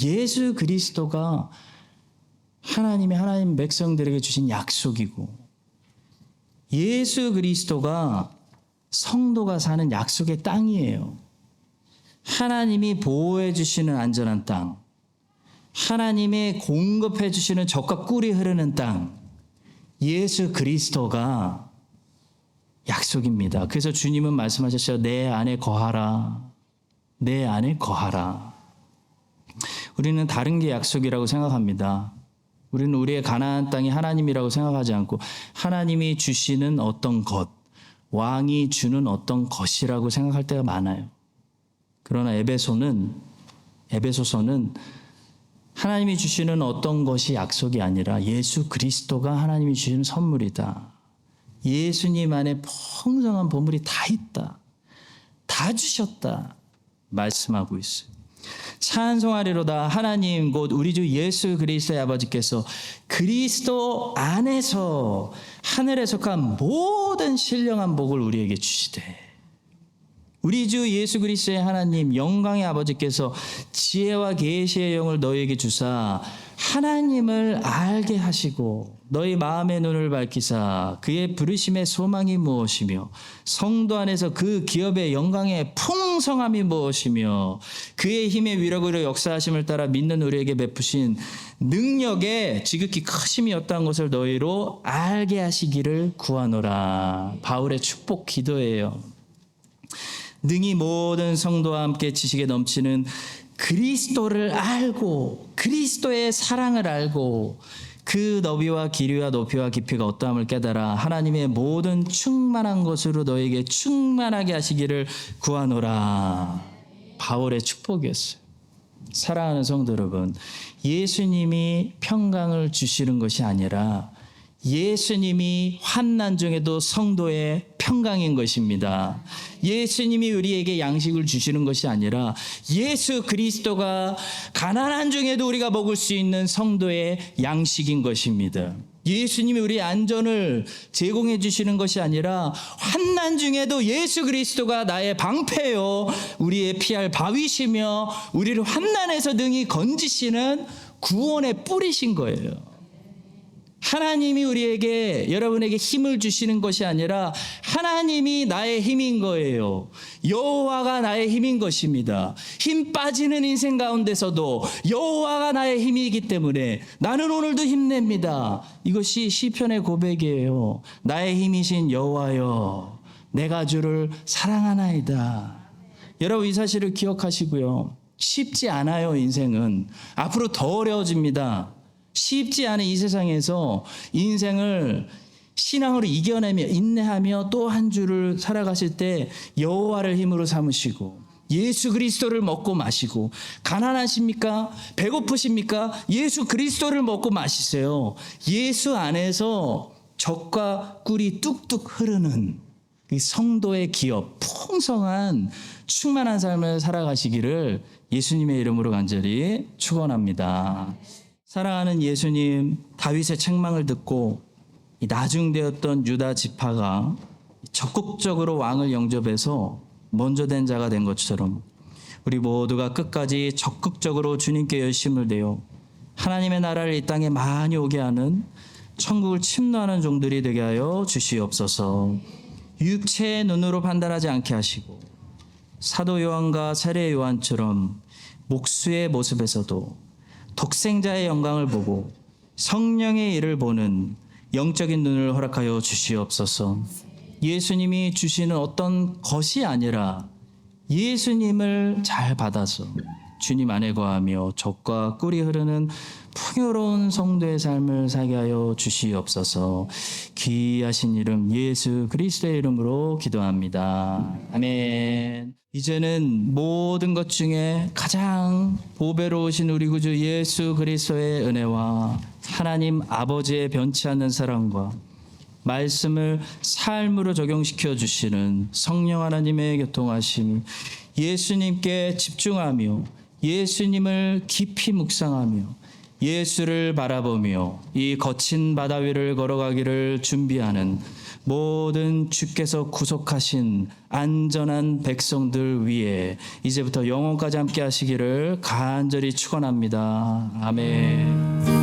예수 그리스도가 하나님 백성들에게 주신 약속이고, 예수 그리스도가 성도가 사는 약속의 땅이에요. 하나님이 보호해 주시는 안전한 땅, 하나님이 공급해 주시는 젖과 꿀이 흐르는 땅, 예수 그리스도가 약속입니다. 그래서 주님은 말씀하셨어요. 내 안에 거하라. 내 안에 거하라. 우리는 다른 게 약속이라고 생각합니다. 우리는 우리의 가나안 땅이 하나님이라고 생각하지 않고 하나님이 주시는 어떤 것, 왕이 주는 어떤 것이라고 생각할 때가 많아요. 그러나 에베소서는 하나님이 주시는 어떤 것이 약속이 아니라 예수 그리스도가 하나님이 주시는 선물이다. 예수님 안에 풍성한 보물이 다 있다. 다 주셨다. 말씀하고 있어요. 찬송하리로다. 하나님 곧 우리 주 예수 그리스도의 아버지께서 그리스도 안에서 하늘에 속한 모든 신령한 복을 우리에게 주시되, 우리 주 예수 그리스도의 하나님 영광의 아버지께서 지혜와 계시의 영을 너희에게 주사 하나님을 알게 하시고 너희 마음의 눈을 밝히사 그의 부르심의 소망이 무엇이며 성도 안에서 그 기업의 영광의 풍성함이 무엇이며 그의 힘의 위력으로 역사하심을 따라 믿는 우리에게 베푸신 능력의 지극히 크심이 어떠한 것을 너희로 알게 하시기를 구하노라. 바울의 축복 기도예요. 능히 모든 성도와 함께 지식에 넘치는 그리스도를 알고 그리스도의 사랑을 알고 그 너비와 길이와 높이와 깊이가 어떠함을 깨달아 하나님의 모든 충만한 것으로 너에게 충만하게 하시기를 구하노라. 바울의 축복이었어요. 사랑하는 성도 여러분, 예수님이 평강을 주시는 것이 아니라 예수님이 환난 중에도 성도의 평강인 것입니다. 예수님이 우리에게 양식을 주시는 것이 아니라 예수 그리스도가 가난한 중에도 우리가 먹을 수 있는 성도의 양식인 것입니다. 예수님이 우리의 안전을 제공해 주시는 것이 아니라 환난 중에도 예수 그리스도가 나의 방패요 우리의 피할 바위시며 우리를 환난에서 능히 건지시는 구원의 뿌리신 거예요. 하나님이 우리에게 여러분에게 힘을 주시는 것이 아니라 하나님이 나의 힘인 거예요. 여호와가 나의 힘인 것입니다. 힘 빠지는 인생 가운데서도 여호와가 나의 힘이기 때문에 나는 오늘도 힘냅니다. 이것이 시편의 고백이에요. 나의 힘이신 여호와여 내가 주를 사랑하나이다. 여러분 이 사실을 기억하시고요. 쉽지 않아요. 인생은 앞으로 더 어려워집니다. 쉽지 않은 이 세상에서 인생을 신앙으로 이겨내며 인내하며 또 한 주를 살아가실 때 여호와를 힘으로 삼으시고 예수 그리스도를 먹고 마시고 가난하십니까? 배고프십니까? 예수 그리스도를 먹고 마시세요. 예수 안에서 젖과 꿀이 뚝뚝 흐르는 이 성도의 기업, 풍성한 충만한 삶을 살아가시기를 예수님의 이름으로 간절히 축원합니다. 사랑하는 예수님, 다윗의 책망을 듣고 나중되었던 유다 지파가 적극적으로 왕을 영접해서 먼저 된 자가 된 것처럼 우리 모두가 끝까지 적극적으로 주님께 열심을 내어 하나님의 나라를 이 땅에 많이 오게 하는 천국을 침노하는 종들이 되게 하여 주시옵소서. 육체의 눈으로 판단하지 않게 하시고 사도 요한과 세례 요한처럼 목수의 모습에서도 독생자의 영광을 보고 성령의 일을 보는 영적인 눈을 허락하여 주시옵소서. 예수님이 주시는 어떤 것이 아니라 예수님을 잘 받아서 주님 안에 거하며 젖과 꿀이 흐르는 풍요로운 성도의 삶을 살게 하여 주시옵소서. 귀하신 이름 예수 그리스도의 이름으로 기도합니다. 아멘. 이제는 모든 것 중에 가장 보배로우신 우리 구주 예수 그리스도의 은혜와 하나님 아버지의 변치 않는 사랑과 말씀을 삶으로 적용시켜 주시는 성령 하나님의 교통하심, 예수님께 집중하며 예수님을 깊이 묵상하며 예수를 바라보며 이 거친 바다 위를 걸어가기를 준비하는 모든 주께서 구속하신 안전한 백성들 위에 이제부터 영원까지 함께 하시기를 간절히 축원합니다. 아멘.